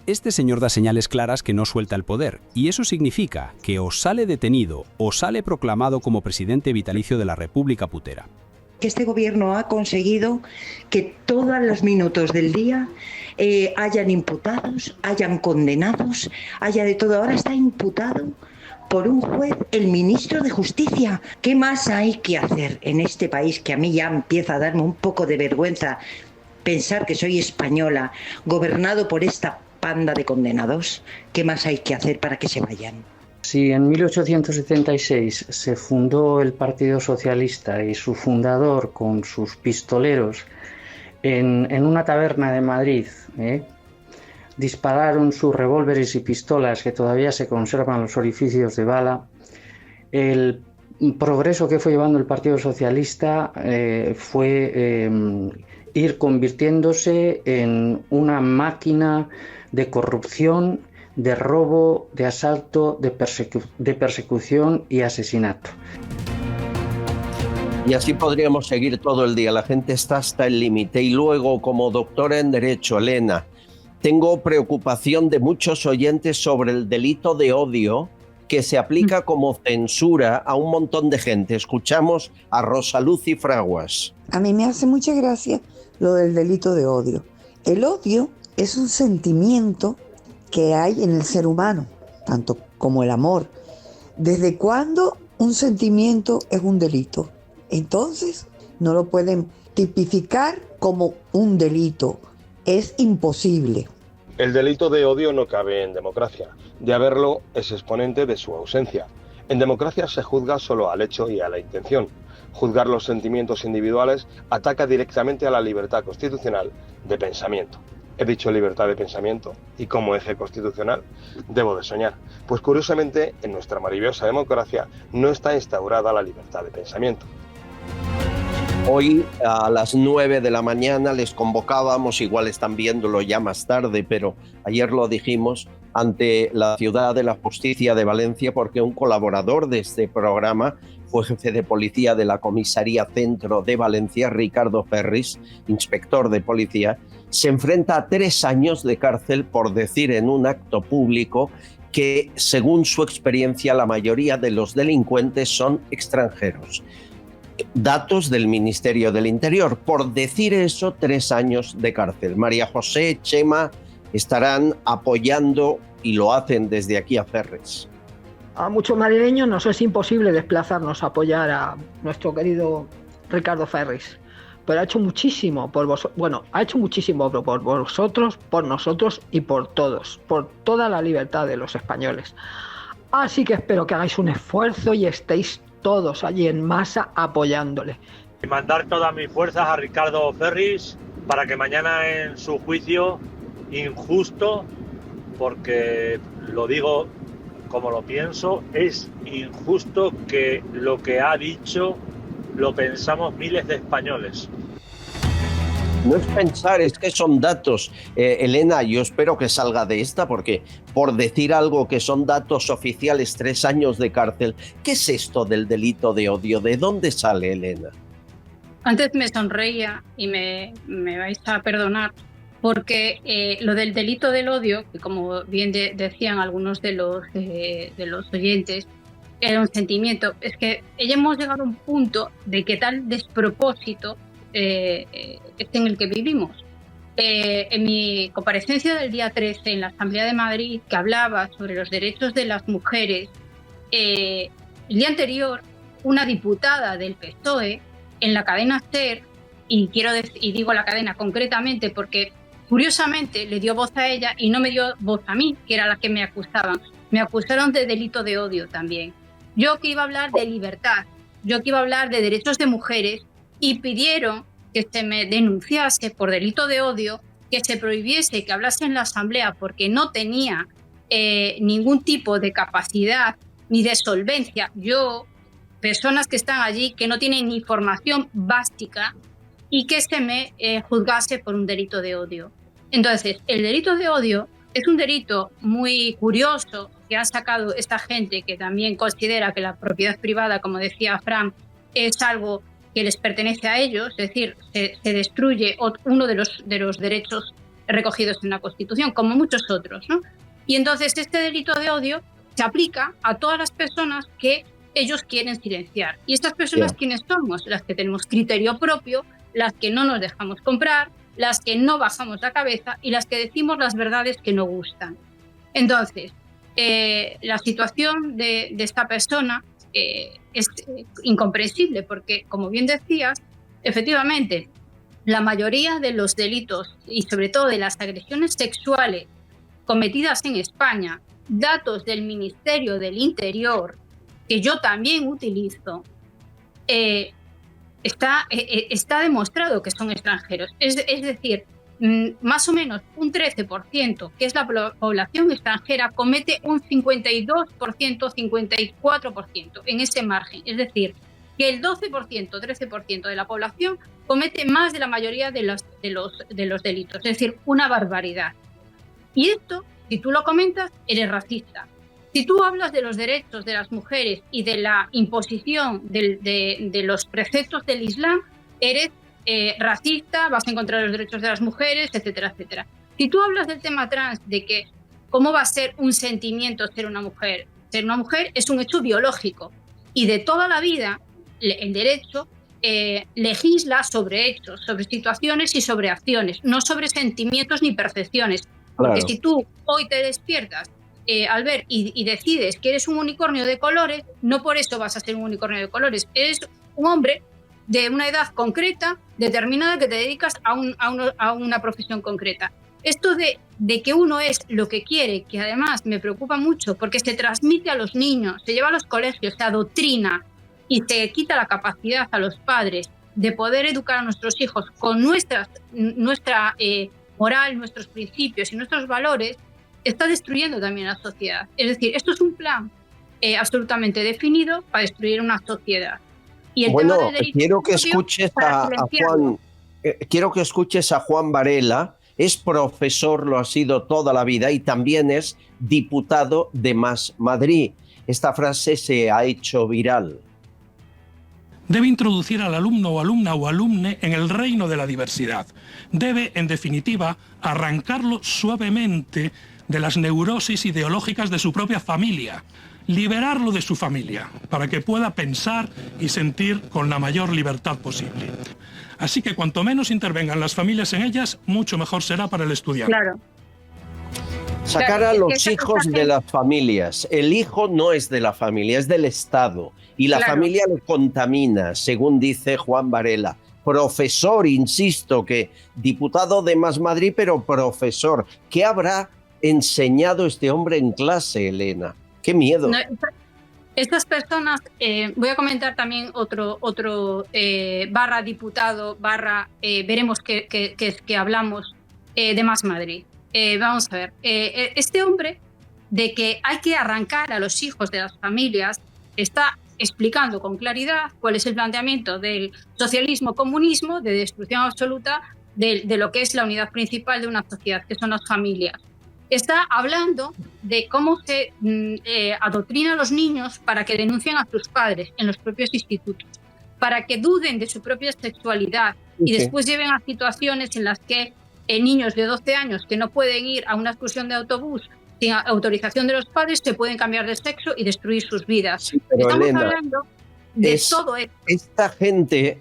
Este señor da señales claras que no suelta el poder, y eso significa que o sale detenido o sale proclamado como presidente vitalicio de la República Putera. Que este gobierno ha conseguido que todos los minutos del día hayan imputados, hayan condenados, haya de todo. Ahora está imputado por un juez el ministro de Justicia. ¿Qué más hay que hacer en este país, que a mí ya empieza a darme un poco de vergüenza pensar que soy española, gobernado por esta panda de condenados? ¿Qué más hay que hacer para que se vayan? Si en 1876 se fundó el Partido Socialista y su fundador con sus pistoleros en una taberna de Madrid dispararon sus revólveres y pistolas, que todavía se conservan los orificios de bala, el progreso que fue llevando el Partido Socialista fue ir convirtiéndose en una máquina de corrupción, de robo, de asalto, de persecución y asesinato. Y así podríamos seguir todo el día. La gente está hasta el límite. Y luego, como doctora en Derecho, Elena, tengo preocupación de muchos oyentes sobre el delito de odio que se aplica como censura a un montón de gente. Escuchamos a Rosaluz y Fraguas. A mí me hace mucha gracia lo del delito de odio. El odio es un sentimiento que hay en el ser humano, tanto como el amor. ¿Desde cuándo un sentimiento es un delito? Entonces, no lo pueden tipificar como un delito. Es imposible. El delito de odio no cabe en democracia. De haberlo, es exponente de su ausencia. En democracia se juzga solo al hecho y a la intención. Juzgar los sentimientos individuales ataca directamente a la libertad constitucional de pensamiento. He dicho libertad de pensamiento y como eje constitucional debo de soñar, pues curiosamente en nuestra maravillosa democracia no está instaurada la libertad de pensamiento. Hoy a las 9 de la mañana les convocábamos, igual están viéndolo ya más tarde, pero ayer lo dijimos, ante la Ciudad de la Justicia de Valencia, porque un colaborador de este programa fue jefe de policía de la Comisaría Centro de Valencia, Ricardo Ferris, inspector de policía, se enfrenta a 3 años de cárcel por decir en un acto público que, según su experiencia, la mayoría de los delincuentes son extranjeros. Datos del Ministerio del Interior. Por decir eso, 3 años de cárcel. María José, Chema, estarán apoyando, y lo hacen desde aquí, a Ferris. A muchos madrileños nos es imposible desplazarnos a apoyar a nuestro querido Ricardo Ferris, pero ha hecho muchísimo por vosotros, bueno, ha hecho muchísimo por vosotros, por nosotros y por todos, por toda la libertad de los españoles. Así que espero que hagáis un esfuerzo y estéis todos allí en masa apoyándole. Y mandar todas mis fuerzas a Ricardo Ferris para que mañana en su juicio injusto, porque lo digo como lo pienso, es injusto que lo que ha dicho lo pensamos miles de españoles. No es pensar, es que son datos. Elena, yo espero que salga de esta, porque por decir algo que son datos oficiales, 3 años de cárcel. ¿Qué es esto del delito de odio? ¿De dónde sale, Elena? Antes me sonreía y me vais a perdonar, porque lo del delito del odio, que como bien decían algunos de los oyentes, era un sentimiento. Es que ya hemos llegado a un punto de que tal despropósito en el que vivimos. En mi comparecencia del día 13 en la Asamblea de Madrid, que hablaba sobre los derechos de las mujeres, el día anterior una diputada del PSOE en la cadena SER, y digo la cadena concretamente porque curiosamente le dio voz a ella y no me dio voz a mí, que era la que me acusaban. Me acusaron de delito de odio también. Yo que iba a hablar de libertad, yo que iba a hablar de derechos de mujeres, y pidieron que se me denunciase por delito de odio, que se prohibiese que hablase en la Asamblea porque no tenía ningún tipo de capacidad ni de solvencia. Yo, personas que están allí que no tienen ni formación básica, y que se me juzgase por un delito de odio. Entonces, el delito de odio es un delito muy curioso que han sacado esta gente que también considera que la propiedad privada, como decía Fran, es algo que les pertenece a ellos, es decir, se destruye uno de los derechos recogidos en la Constitución, como muchos otros, ¿no? Y entonces este delito de odio se aplica a todas las personas que ellos quieren silenciar. ¿Y estas personas quiénes somos? Las que tenemos criterio propio, las que no nos dejamos comprar, las que no bajamos la cabeza y las que decimos las verdades que no gustan. Entonces, la situación de esta persona es incomprensible porque, como bien decías, efectivamente, la mayoría de los delitos y sobre todo de las agresiones sexuales cometidas en España, datos del Ministerio del Interior, que yo también utilizo, está demostrado que son extranjeros. Es decir, más o menos un 13%, que es la población extranjera, comete un 52%, 54% en ese margen. Es decir, que el 12%, 13% de la población comete más de la mayoría de los delitos. Es decir, una barbaridad. Y esto, si tú lo comentas, eres racista. Si tú hablas de los derechos de las mujeres y de la imposición de los preceptos del Islam, eres racista, vas en contra de los derechos de las mujeres, etcétera, etcétera. Si tú hablas del tema trans, de que cómo va a ser un sentimiento ser una mujer es un hecho biológico, y de toda la vida el derecho legisla sobre hechos, sobre situaciones y sobre acciones, no sobre sentimientos ni percepciones. Porque Claro. si tú hoy te despiertas, Albert, y decides que eres un unicornio de colores, no por eso vas a ser un unicornio de colores. Eres un hombre de una edad concreta, determinada, que te dedicas a una profesión concreta. Esto de que uno es lo que quiere, que además me preocupa mucho, porque se transmite a los niños, se lleva a los colegios, se adoctrina y se quita la capacidad a los padres de poder educar a nuestros hijos con nuestra moral, nuestros principios y nuestros valores, está destruyendo también la sociedad. Es decir, esto es un plan absolutamente definido para destruir una sociedad. Y el Bueno, tema del derecho quiero que propio escuches para a silenciarlo. Juan. Quiero que escuches a Juan Varela. Es profesor, lo ha sido toda la vida y también es diputado de Más Madrid. Esta frase se ha hecho viral. Debe introducir al alumno o alumna o alumne en el reino de la diversidad. Debe, en definitiva, arrancarlo suavemente de las neurosis ideológicas de su propia familia, liberarlo de su familia, para que pueda pensar y sentir con la mayor libertad posible. Así que cuanto menos intervengan las familias en ellas, mucho mejor será para el estudiante. Claro. Sacar Claro, a es que los esa hijos cosa de las familias. El hijo no es de la familia, es del Estado. Y la Claro. familia lo contamina, según dice Juan Varela. Profesor, insisto, que diputado de Más Madrid, pero profesor. ¿Qué habrá enseñado este hombre en clase, Elena? ¡Qué miedo! No, estas personas, voy a comentar también otro barra diputado, barra veremos que hablamos de Más Madrid. Vamos a ver, este hombre de que hay que arrancar a los hijos de las familias está explicando con claridad cuál es el planteamiento del socialismo-comunismo de destrucción absoluta de lo que es la unidad principal de una sociedad, que son las familias. Está hablando de cómo se adoctrina a los niños para que denuncien a sus padres en los propios institutos, para que duden de su propia sexualidad y Sí. después lleven a situaciones en las que niños de 12 años que no pueden ir a una excursión de autobús sin autorización de los padres se pueden cambiar de sexo y destruir sus vidas. Sí, pero Estamos Elena, hablando de todo esto. Esta gente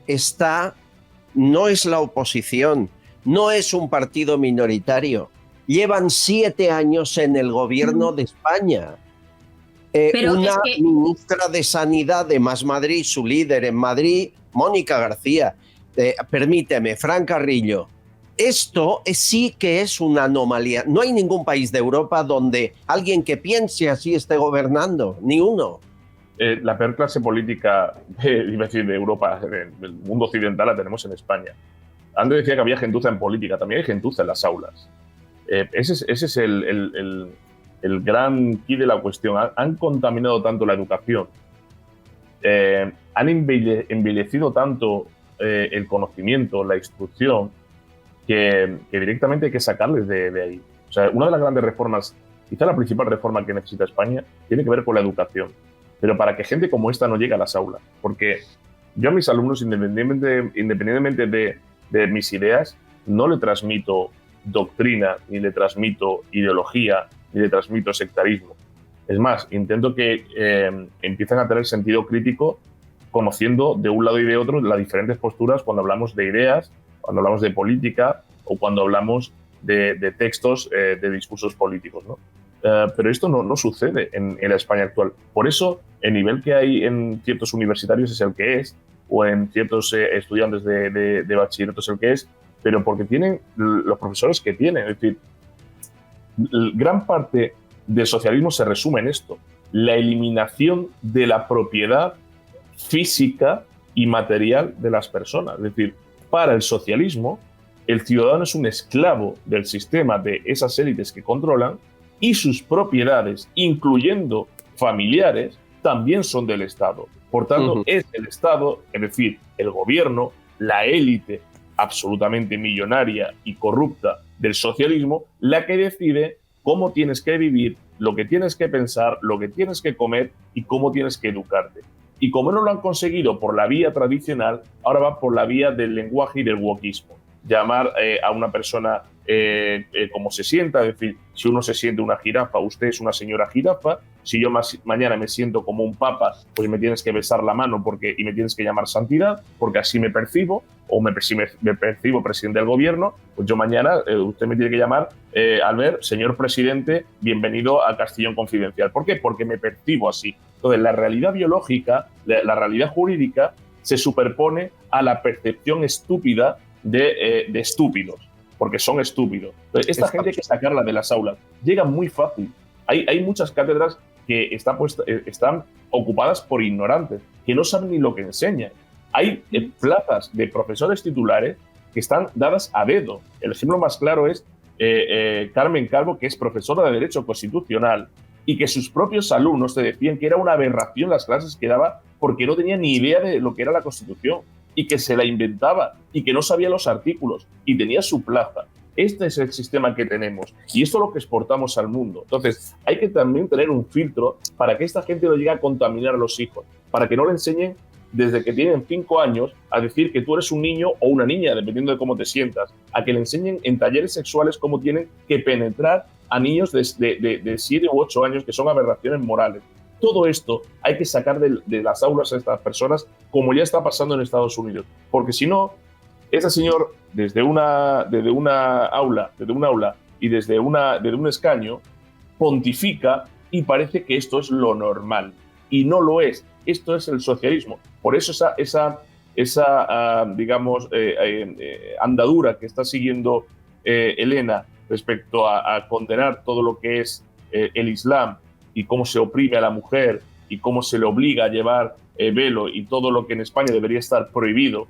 no es la oposición, no es un partido minoritario. Llevan 7 años en el gobierno de España. Pero Una es que- ministra de Sanidad de Más Madrid, su líder en Madrid, Mónica García. Permíteme, Fran Carrillo. Esto sí que es una anomalía. No hay ningún país de Europa donde alguien que piense así esté gobernando, ni uno. La peor clase política iba a decir, de Europa, del mundo occidental, la tenemos en España. Andrés decía que había gentuza en política, también hay gentuza en las aulas. Ese es el gran quid de la cuestión. Han contaminado tanto la educación, han embellecido tanto el conocimiento, la instrucción, que directamente hay que sacarles de ahí. O sea, una de las grandes reformas, quizá la principal reforma que necesita España, tiene que ver con la educación. Pero para que gente como esta no llegue a las aulas. Porque yo a mis alumnos, independientemente de mis ideas, no le transmito doctrina, ni le transmito ideología, ni le transmito sectarismo. Es más, intento que empiecen a tener sentido crítico, conociendo de un lado y de otro las diferentes posturas cuando hablamos de ideas, cuando hablamos de política o cuando hablamos de textos de discursos políticos, ¿no? Pero esto no sucede en la España actual. Por eso, el nivel que hay en ciertos universitarios es el que es, o en ciertos estudiantes de bachillerato es el que es, pero porque tienen los profesores que tienen. Es decir, gran parte del socialismo se resume en esto: la eliminación de la propiedad física y material de las personas. Es decir, para el socialismo, el ciudadano es un esclavo del sistema, de esas élites que controlan, y sus propiedades, incluyendo familiares, también son del Estado. Por tanto, es el Estado, es decir, el gobierno, la élite absolutamente millonaria y corrupta del socialismo, la que decide cómo tienes que vivir, lo que tienes que pensar, lo que tienes que comer y cómo tienes que educarte. Y como no lo han conseguido por la vía tradicional, ahora va por la vía del lenguaje y del wokismo. Llamar a una persona como se sienta, es decir, si uno se siente una jirafa, usted es una señora jirafa, Si yo mañana me siento como un papa, pues me tienes que besar la mano y me tienes que llamar santidad, porque así me percibo, o si me percibo presidente del gobierno, pues yo mañana usted me tiene que llamar, Albert, señor presidente, bienvenido a Castellón Confidencial. ¿Por qué? Porque me percibo así. Entonces, la realidad biológica, la realidad jurídica, se superpone a la percepción estúpida de estúpidos, porque son estúpidos. Entonces, esta gente hay que sacarla de las aulas. Llega muy fácil. Hay muchas cátedras que están ocupadas por ignorantes, que no saben ni lo que enseñan. Hay plazas de profesores titulares que están dadas a dedo. El ejemplo más claro es Carmen Calvo, que es profesora de Derecho Constitucional, y que sus propios alumnos te decían que era una aberración las clases que daba porque no tenía ni idea de lo que era la Constitución y que se la inventaba y que no sabía los artículos y tenía su plaza. Este es el sistema que tenemos y esto es lo que exportamos al mundo. Entonces, hay que también tener un filtro para que esta gente no llegue a contaminar a los hijos, para que no le enseñen desde que tienen 5 años a decir que tú eres un niño o una niña, dependiendo de cómo te sientas, a que le enseñen en talleres sexuales cómo tienen que penetrar a niños de 7 u 8 años, que son aberraciones morales. Todo esto hay que sacar de las aulas a estas personas, como ya está pasando en Estados Unidos, porque si no, ese señor desde una aula y desde un escaño pontifica y parece que esto es lo normal y no lo es. Esto es el socialismo. Por eso esa andadura que está siguiendo Elena respecto a condenar todo lo que es el Islam y cómo se oprime a la mujer y cómo se le obliga a llevar velo y todo lo que en España debería estar prohibido.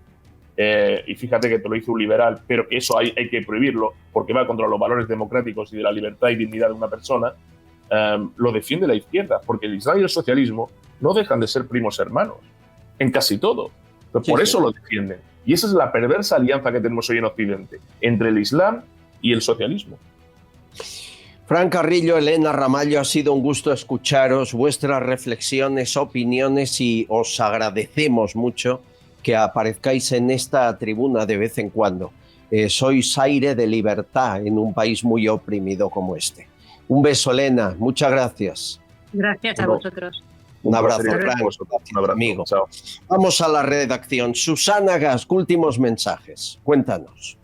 Y fíjate que te lo dice un liberal, pero que eso hay que prohibirlo porque va contra los valores democráticos y de la libertad y dignidad de una persona. Lo defiende la izquierda, porque el Islam y el socialismo no dejan de ser primos hermanos en casi todo. Por eso lo defienden. Y esa es la perversa alianza que tenemos hoy en Occidente entre el Islam y el socialismo. Fran Carrillo, Elena Ramallo, ha sido un gusto escucharos, vuestras reflexiones, opiniones, y os agradecemos mucho que aparezcáis en esta tribuna de vez en cuando. Sois aire de libertad en un país muy oprimido como este. Un beso, Elena. Muchas gracias. Gracias a vosotros. Un abrazo, Fran. Un abrazo, amigo. Chao. Vamos a la redacción. Susana Gasc, últimos mensajes. Cuéntanos.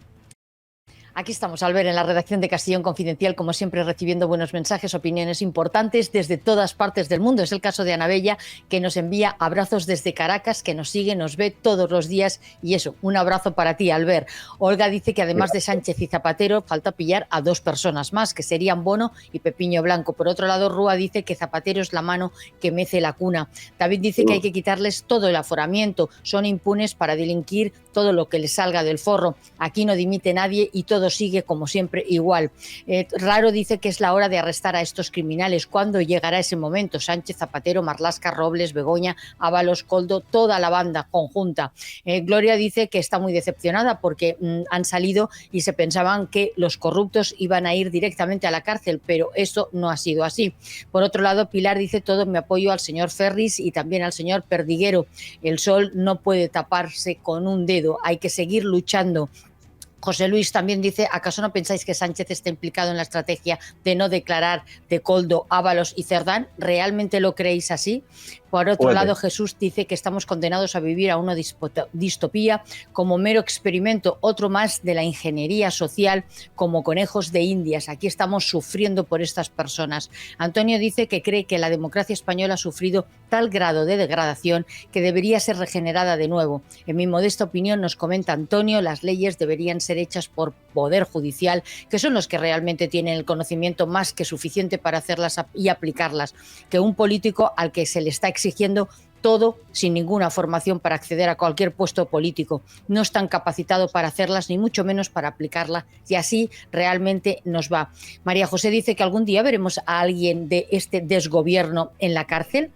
Aquí estamos, Albert, en la redacción de Castellón Confidencial, como siempre, recibiendo buenos mensajes, opiniones importantes desde todas partes del mundo. Es el caso de Ana Bella, que nos envía abrazos desde Caracas, que nos sigue, nos ve todos los días, y eso, un abrazo para ti, Albert. Olga dice que además de Sánchez y Zapatero, falta pillar a 2 personas más, que serían Bono y Pepiño Blanco. Por otro lado, Rúa dice que Zapatero es la mano que mece la cuna. David dice que hay que quitarles todo el aforamiento, son impunes para delinquir todo lo que les salga del forro. Aquí no dimite nadie y todo sigue como siempre igual. Raro dice que es la hora de arrestar a estos criminales. ¿Cuándo llegará ese momento? Sánchez, Zapatero, Marlaska, Robles, Begoña, Ábalos, Koldo, toda la banda conjunta. Gloria dice que está muy decepcionada porque han salido y se pensaban que los corruptos iban a ir directamente a la cárcel, pero eso no ha sido así. Por otro lado, Pilar dice: todo mi apoyo al señor Ferris y también al señor Perdiguero. El sol no puede taparse con un dedo, hay que seguir luchando. José Luis también dice: ¿acaso no pensáis que Sánchez está implicado en la estrategia de no declarar de Koldo, Ábalos y Cerdán? ¿Realmente lo creéis así? Por otro lado, Jesús dice que estamos condenados a vivir a una distopía como mero experimento, otro más de la ingeniería social, como conejos de indias. Aquí estamos sufriendo por estas personas. Antonio dice que cree que la democracia española ha sufrido tal grado de degradación que debería ser regenerada de nuevo. En mi modesta opinión, nos comenta Antonio, las leyes deberían ser hechas por Poder Judicial, que son los que realmente tienen el conocimiento más que suficiente para hacerlas y aplicarlas, que un político al que se le está exigiendo todo sin ninguna formación para acceder a cualquier puesto político. No están capacitados para hacerlas, ni mucho menos para aplicarlas, y así realmente nos va. María José dice que algún día veremos a alguien de este desgobierno en la cárcel.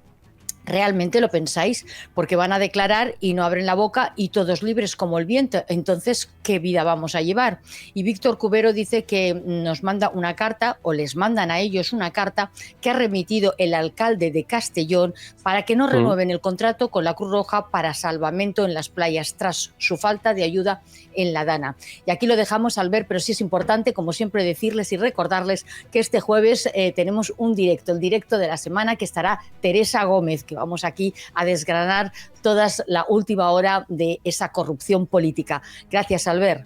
¿Realmente lo pensáis? Porque van a declarar y no abren la boca y todos libres como el viento. Entonces, ¿qué vida vamos a llevar? Y Víctor Cubero dice que nos manda una carta, o les mandan a ellos una carta, que ha remitido el alcalde de Castellón para que no renueven el contrato con la Cruz Roja para salvamento en las playas tras su falta de ayuda en la Dana. Y aquí lo dejamos, Albert, pero sí es importante, como siempre, decirles y recordarles que este jueves tenemos un directo, el directo de la semana, que estará Teresa Gómez, que vamos aquí a desgranar toda la última hora de esa corrupción política. Gracias, Albert.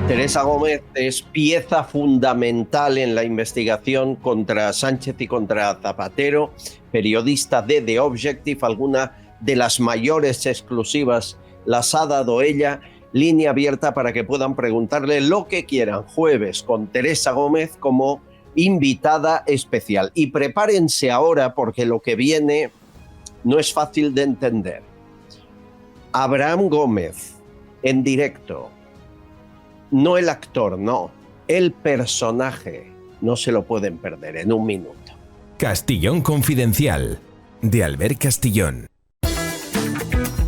Teresa Gómez es pieza fundamental en la investigación contra Sánchez y contra Zapatero, periodista de The Objective, alguna de las mayores exclusivas las ha dado ella. Línea abierta para que puedan preguntarle lo que quieran, jueves con Teresa Gómez como invitada especial. Y prepárense ahora porque lo que viene no es fácil de entender. Abraham Gómez, en directo. No el actor, no. El personaje. No se lo pueden perder en un minuto. Castillón Confidencial, de Albert Castillón.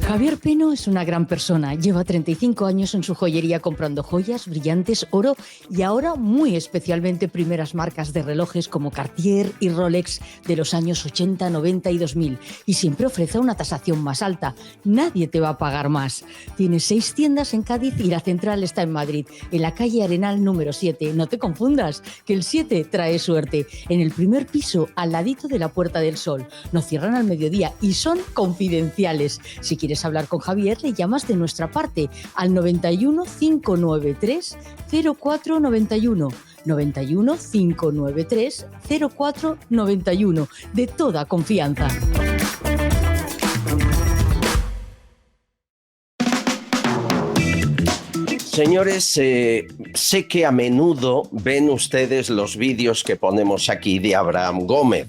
Javier Peno es una gran persona. Lleva 35 años en su joyería comprando joyas, brillantes, oro y ahora muy especialmente primeras marcas de relojes como Cartier y Rolex de los años 80, 90 y 2000. Y siempre ofrece una tasación más alta. Nadie te va a pagar más. Tiene 6 tiendas en Cádiz y la central está en Madrid, en la calle Arenal número 7. No te confundas, que el 7 trae suerte. En el primer piso, al ladito de la Puerta del Sol. No cierran al mediodía y son confidenciales. Si quieres hablar con Javier, le llamas de nuestra parte al 91 593 0491. 91 593 0491. De toda confianza. Señores, sé que a menudo ven ustedes los vídeos que ponemos aquí de Abraham Gómez,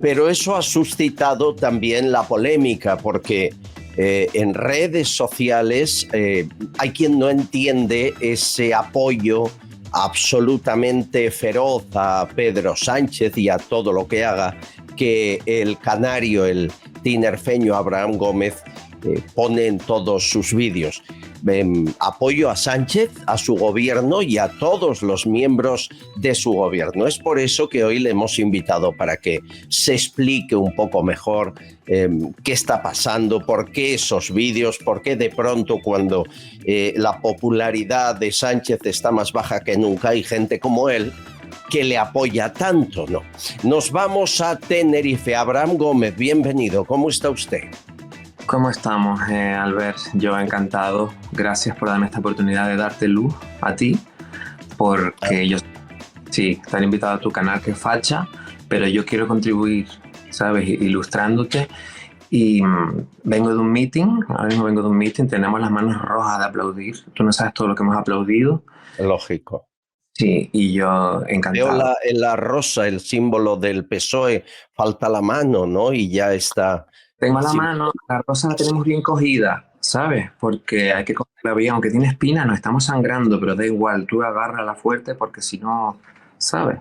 pero eso ha suscitado también la polémica porque en redes sociales hay quien no entiende ese apoyo absolutamente feroz a Pedro Sánchez y a todo lo que haga que el canario, el tinerfeño Abraham Gómez pone en todos sus vídeos. Apoyo a Sánchez, a su gobierno y a todos los miembros de su gobierno. Es por eso que hoy le hemos invitado para que se explique un poco mejor qué está pasando, por qué esos vídeos, por qué de pronto cuando la popularidad de Sánchez está más baja que nunca hay gente como él que le apoya tanto, ¿no? Nos vamos a Tenerife. Abraham Gómez, bienvenido. ¿Cómo está usted? ¿Cómo estamos, Albert? Yo encantado. Gracias por darme esta oportunidad de darte luz a ti, porque yo sí, estar invitado a tu canal que es Facha, pero yo quiero contribuir, ¿sabes? Ilustrándote. Y vengo de un meeting, ahora mismo vengo de un meeting, tenemos las manos rojas de aplaudir. Tú no sabes todo lo que hemos aplaudido. Lógico. Sí, y yo encantado. Veo la rosa, el símbolo del PSOE, falta la mano, ¿no? Y ya está. Tengo la mano, la rosa la tenemos bien cogida, ¿sabes? Porque hay que cogerla bien, aunque tiene espina, nos estamos sangrando, pero da igual, tú agárrala fuerte porque si no, ¿sabes?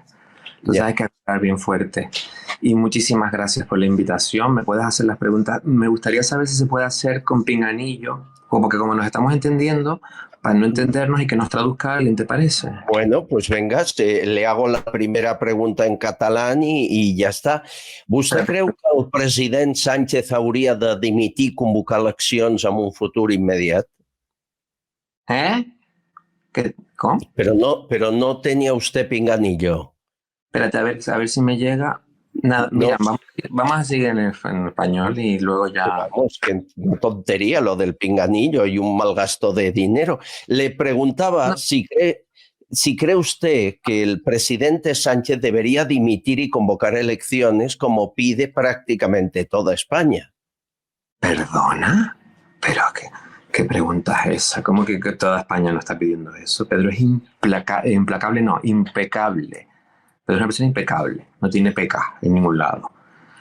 Entonces hay que agarrar bien fuerte. Y muchísimas gracias por la invitación, me puedes hacer las preguntas. Me gustaría saber si se puede hacer con pinganillo, porque como nos estamos entendiendo, para no entendernos y que nos traduzca alguien, ¿te parece? Bueno, pues venga, le hago la primera pregunta en catalán i ja està. Vostè creu que el president Sánchez hauria de dimitir i convocar eleccions en un futur immediat? ¿Cómo? Pero no tenía usted pinganillo. Espérate, a ver si me llega. Nada, mira, vamos a seguir en español y luego ya... Vamos, qué tontería lo del pinganillo y un mal gasto de dinero. Le preguntaba si cree usted que el presidente Sánchez debería dimitir y convocar elecciones como pide prácticamente toda España. ¿Perdona? ¿Pero qué pregunta es esa? ¿Cómo que toda España no está pidiendo eso? Pedro es implacable, no, impecable. Pero es una persona impecable, no tiene peca en ningún lado.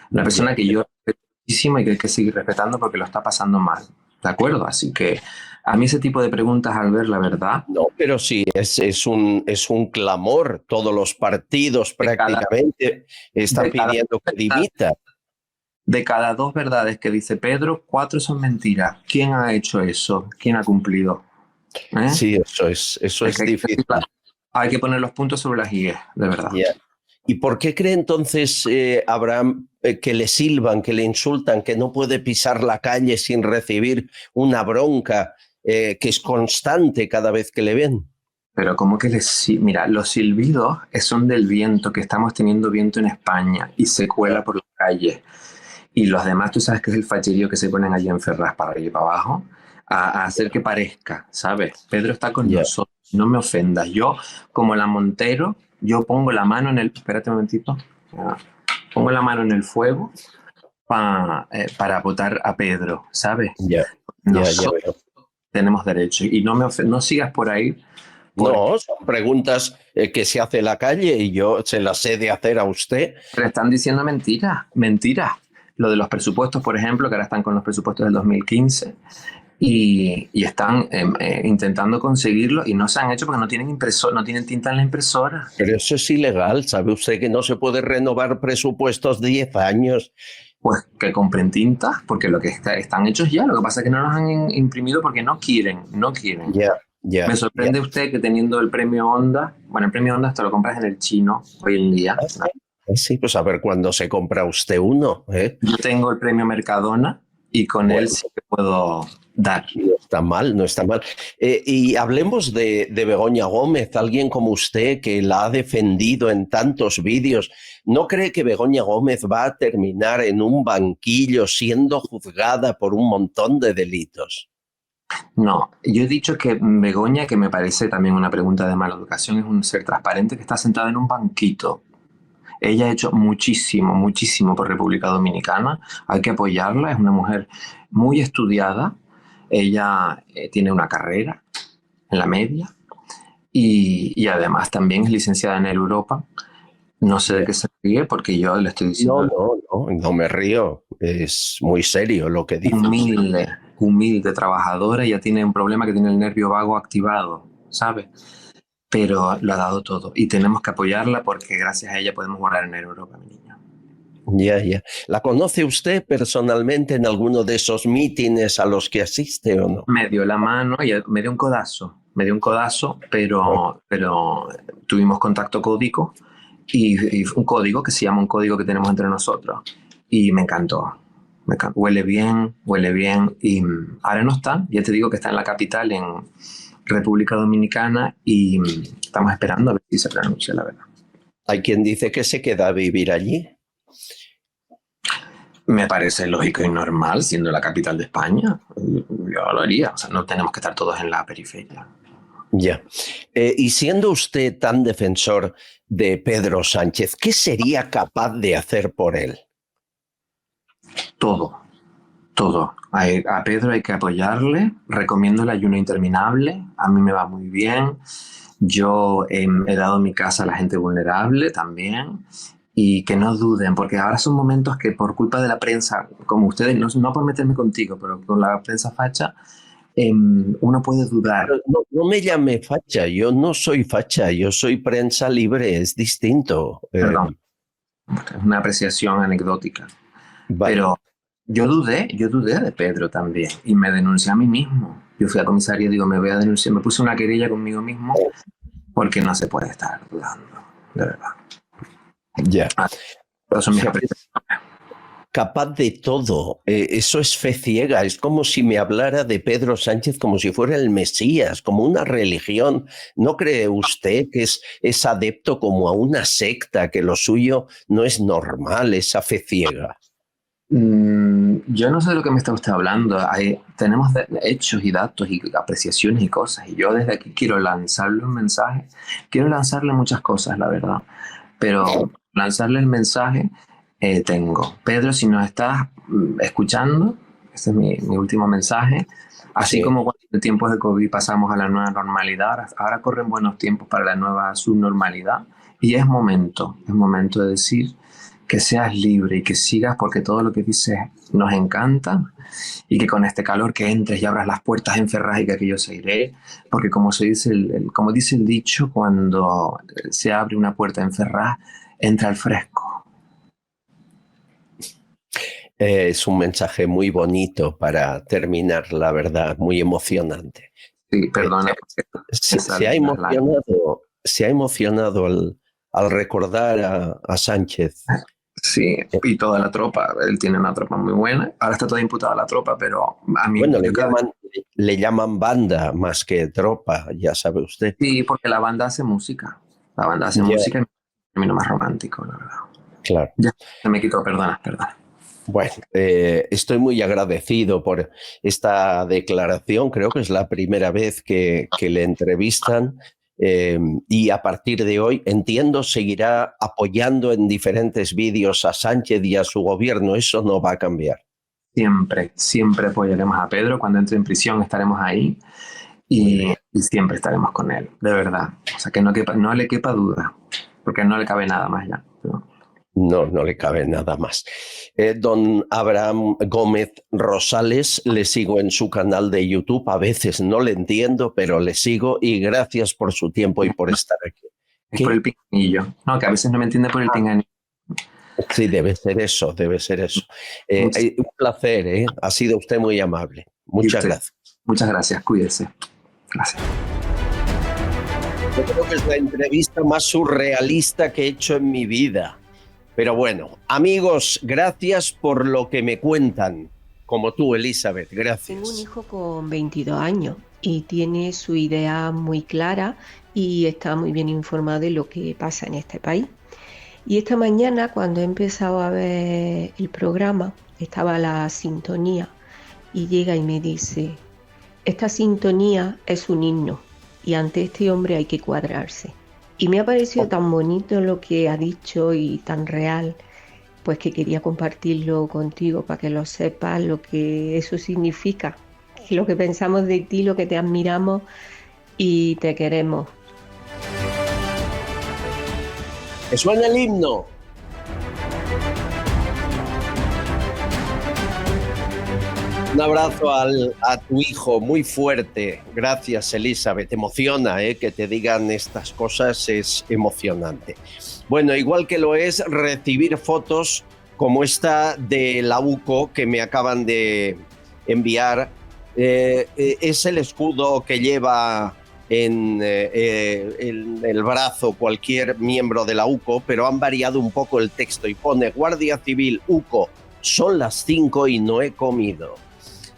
Una persona que yo respeto muchísimo y que hay que seguir respetando porque lo está pasando mal, ¿de acuerdo? Así que a mí ese tipo de preguntas, al ver la verdad... No, pero sí, es un clamor. Todos los partidos prácticamente están pidiendo que dimita. De cada 2 verdades que dice Pedro, 4 son mentiras. ¿Quién ha hecho eso? ¿Quién ha cumplido? Sí, eso es difícil. Hay que poner los puntos sobre las IES, de verdad. Yeah. ¿Y por qué cree entonces Abraham que le silban, que le insultan, que no puede pisar la calle sin recibir una bronca que es constante cada vez que le ven? Pero como que mira, los silbidos son del viento, que estamos teniendo viento en España y se cuela por la calle. Y los demás, tú sabes que es el facherío que se ponen allí en Ferraz para arriba y para abajo, a hacer que parezca, ¿sabes? Pedro está con nosotros, no me ofendas. Yo, como la Montero, yo pongo la mano en el... Espérate un momentito. Pongo la mano en el fuego para votar a Pedro, ¿sabes? Nosotros tenemos derecho. Y no sigas por ahí. No, son preguntas que se hace en la calle y yo se las he de hacer a usted. Pero están diciendo mentiras. Lo de los presupuestos, por ejemplo, que ahora están con los presupuestos del 2015 y están intentando conseguirlo y no se han hecho porque no tienen no tienen tinta en la impresora. Pero eso es ilegal. ¿Sabe usted que no se puede renovar presupuestos 10 años? Pues que compren tinta, porque lo que están hechos ya. Lo que pasa es que no los han imprimido porque no quieren. Me sorprende usted que teniendo el premio Onda, bueno, el premio Onda hasta lo compras en el chino hoy en día. Sí, pues a ver cuándo se compra usted uno. Yo tengo el premio Mercadona y con él sí que puedo dar. No está mal, no está mal. Y hablemos de Begoña Gómez, alguien como usted que la ha defendido en tantos vídeos. ¿No cree que Begoña Gómez va a terminar en un banquillo siendo juzgada por un montón de delitos? No, yo he dicho que Begoña, que me parece también una pregunta de mala educación, es un ser transparente que está sentada en un banquito. Ella ha hecho muchísimo por República Dominicana. Hay que apoyarla, es una mujer muy estudiada. Ella tiene una carrera en la media y además también es licenciada en Europa. No sé de qué se ríe porque yo le estoy diciendo... No me río. Es muy serio lo que dice. Humilde, trabajadora. Ella tiene un problema que tiene el nervio vago activado, ¿sabes? Pero lo ha dado todo y tenemos que apoyarla porque gracias a ella podemos volar en Europa, mi niño. Ya. ¿La conoce usted personalmente en alguno de esos mítines a los que asiste o no? Me dio la mano y me dio un codazo, pero tuvimos contacto código y un código que se llama un código que tenemos entre nosotros y me encantó. Huele bien y ahora no está, ya te digo que está en la capital, en República Dominicana y estamos esperando a ver si se pronuncia, la verdad. ¿Hay quien dice que se queda a vivir allí? Me parece lógico y normal, siendo la capital de España. Yo lo haría, o sea, no tenemos que estar todos en la periferia. Ya. Y siendo usted tan defensor de Pedro Sánchez, ¿qué sería capaz de hacer por él? Todo. A Pedro hay que apoyarle, recomiendo el ayuno interminable, a mí me va muy bien. Yo he dado mi casa a la gente vulnerable también y que no duden, porque ahora son momentos que por culpa de la prensa, como ustedes, no por meterme contigo, pero con la prensa facha, uno puede dudar. No me llame facha, yo no soy facha, yo soy prensa libre, es distinto. Perdón, es una apreciación anecdótica. Vale. Pero yo dudé de Pedro también y me denuncié a mí mismo. Yo fui a comisaría y digo, me voy a denunciar, me puse una querella conmigo mismo porque no se puede estar dudando, de verdad. Ya. Pero son mis apreciaciones. Capaz de todo, eso es fe ciega, es como si me hablara de Pedro Sánchez como si fuera el Mesías, como una religión. ¿No cree usted que es adepto como a una secta, que lo suyo no es normal, esa fe ciega? Yo no sé de lo que me está usted hablando. Tenemos hechos y datos y apreciaciones y cosas, y yo desde aquí quiero lanzarle un mensaje, quiero lanzarle muchas cosas, la verdad, pero lanzarle el mensaje tengo. Pedro, si nos estás escuchando, este es mi último mensaje. Así como cuando en tiempos de COVID pasamos a la nueva normalidad, ahora corren buenos tiempos para la nueva subnormalidad y es momento de decir que seas libre y que sigas, porque todo lo que dices nos encanta, y que con este calor que entres y abras las puertas en Ferraz y que aquello se iré, porque como dice el dicho, cuando se abre una puerta en Ferraz, entra el fresco. Es un mensaje muy bonito para terminar, la verdad, muy emocionante. Sí, perdona. Se ha emocionado al recordar a Sánchez. Sí, y toda la tropa. Él tiene una tropa muy buena. Ahora está toda imputada la tropa, pero a mí... Bueno, le llaman banda más que tropa, ya sabe usted. Sí, porque la banda hace música. La banda hace música y a mí no más romántico, la verdad. Claro. Ya, se me quitó, perdona. Bueno, estoy muy agradecido por esta declaración. Creo que es la primera vez que le entrevistan. Y a partir de hoy, entiendo, seguirá apoyando en diferentes vídeos a Sánchez y a su gobierno. Eso no va a cambiar. Siempre apoyaremos a Pedro. Cuando entre en prisión estaremos ahí y siempre estaremos con él, de verdad. O sea, que no le quepa duda, porque no le cabe nada más ya. No le cabe nada más. Don Abraham Gómez Rosales, le sigo en su canal de YouTube. A veces no le entiendo, pero le sigo y gracias por su tiempo y por estar aquí. Es por el pinganillo. No, que a veces no me entiende por el pinganillo. Sí, debe ser eso. Un placer, ¿eh? Ha sido usted muy amable. Muchas gracias. Muchas gracias, cuídese. Gracias. Yo creo que es la entrevista más surrealista que he hecho en mi vida. Pero bueno, amigos, gracias por lo que me cuentan. Como tú, Elizabeth, gracias. Tengo un hijo con 22 años y tiene su idea muy clara y está muy bien informado de lo que pasa en este país. Y esta mañana, cuando he empezado a ver el programa, estaba la sintonía y llega y me dice: esta sintonía es un himno y ante este hombre hay que cuadrarse. Y me ha parecido tan bonito lo que ha dicho y tan real, pues que quería compartirlo contigo para que lo sepas, lo que eso significa, lo que pensamos de ti, lo que te admiramos y te queremos. ¡Que suene el himno! Un abrazo a tu hijo muy fuerte. Gracias, Elizabeth. Emociona, que te digan estas cosas, es emocionante. Bueno, igual que lo es recibir fotos como esta de la UCO que me acaban de enviar. Es el escudo que lleva en el brazo cualquier miembro de la UCO, pero han variado un poco el texto y pone: Guardia Civil, UCO, son las 5 y no he comido.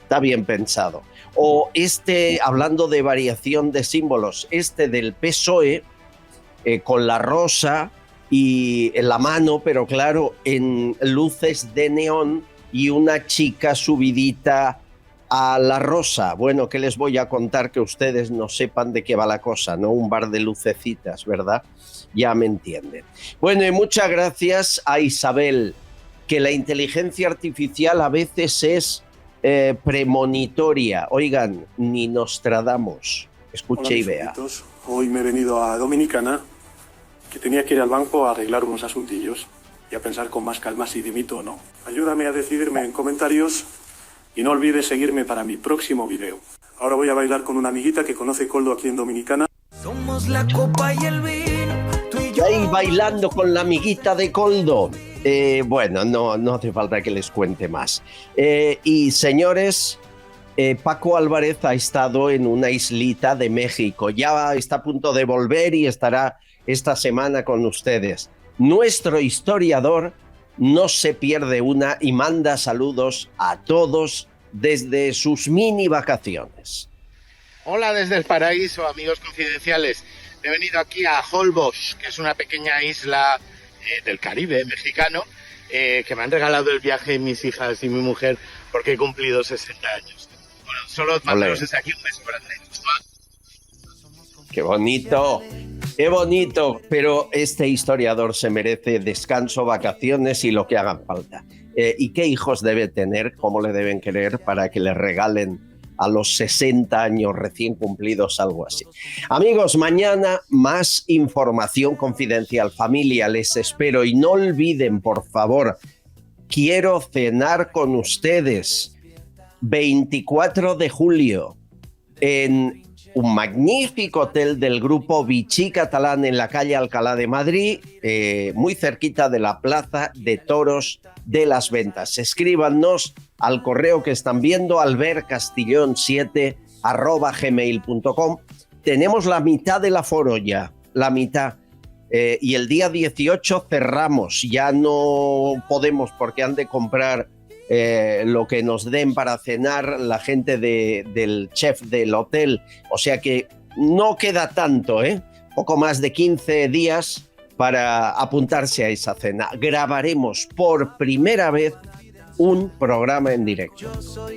Está bien pensado. O hablando de variación de símbolos, del PSOE con la rosa y en la mano, pero claro, en luces de neón y una chica subidita a la rosa. Bueno, ¿qué les voy a contar que ustedes no sepan de qué va la cosa? ¿No? Un bar de lucecitas, ¿verdad? Ya me entienden. Bueno, y muchas gracias a Isabel, que la inteligencia artificial a veces es premonitoria. Oigan, ni Nostradamus. Escuche y vea. Hoy me he venido a Dominicana, que tenía que ir al banco a arreglar unos asuntillos y a pensar con más calma si dimito o no. Ayúdame a decidirme en comentarios y no olvides seguirme para mi próximo video. Ahora voy a bailar con una amiguita que conoce Coldo aquí en Dominicana. Somos la copa y el vino, tú y yo. Ahí bailando con la amiguita de Coldo. Bueno, no hace falta que les cuente más. Y señores, Paco Álvarez ha estado en una islita de México. Ya está a punto de volver y estará esta semana con ustedes. Nuestro historiador no se pierde una y manda saludos a todos desde sus mini vacaciones. Hola desde el paraíso, amigos confidenciales. He venido aquí a Holbox, que es una pequeña isla del Caribe mexicano, que me han regalado el viaje mis hijas y mi mujer porque he cumplido 60 años. Bueno, solo mandaros desde aquí un beso grande. ¡Qué bonito! ¡Qué bonito! Pero este historiador se merece descanso, vacaciones y lo que hagan falta. ¿Y qué hijos debe tener? ¿Cómo le deben querer para que le regalen a los 60 años recién cumplidos algo así? Amigos, mañana más información confidencial. Familia, les espero y no olviden, por favor, quiero cenar con ustedes 24 de julio en un magnífico hotel del grupo Vichy Catalán en la calle Alcalá de Madrid, muy cerquita de la Plaza de Toros de las Ventas. Escríbanos al correo que están viendo, albercastillon7@gmail.com. Tenemos la mitad del aforo ya, la mitad. Y el día 18 cerramos, ya no podemos porque han de comprar lo que nos den para cenar la gente del chef del hotel, o sea que no queda tanto, poco más de 15 días para apuntarse a esa cena. Grabaremos por primera vez un programa en directo.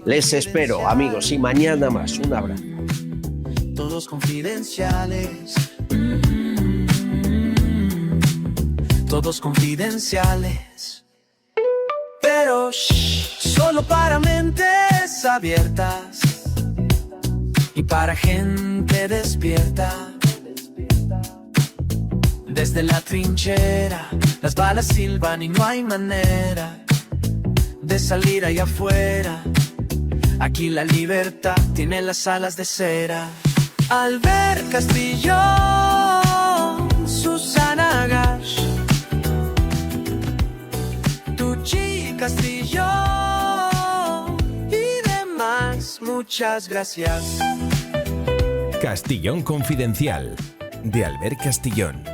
Les espero, amigos, y mañana más. Un abrazo. Todos confidenciales. Todos confidenciales. Pero solo para mentes abiertas y para gente despierta. Desde la trinchera las balas silban y no hay manera de salir allá afuera. Aquí la libertad tiene las alas de cera. Albert Castillón, Susana Gash, Tucci Castillón y demás, muchas gracias. Castillón Confidencial, de Albert Castillón.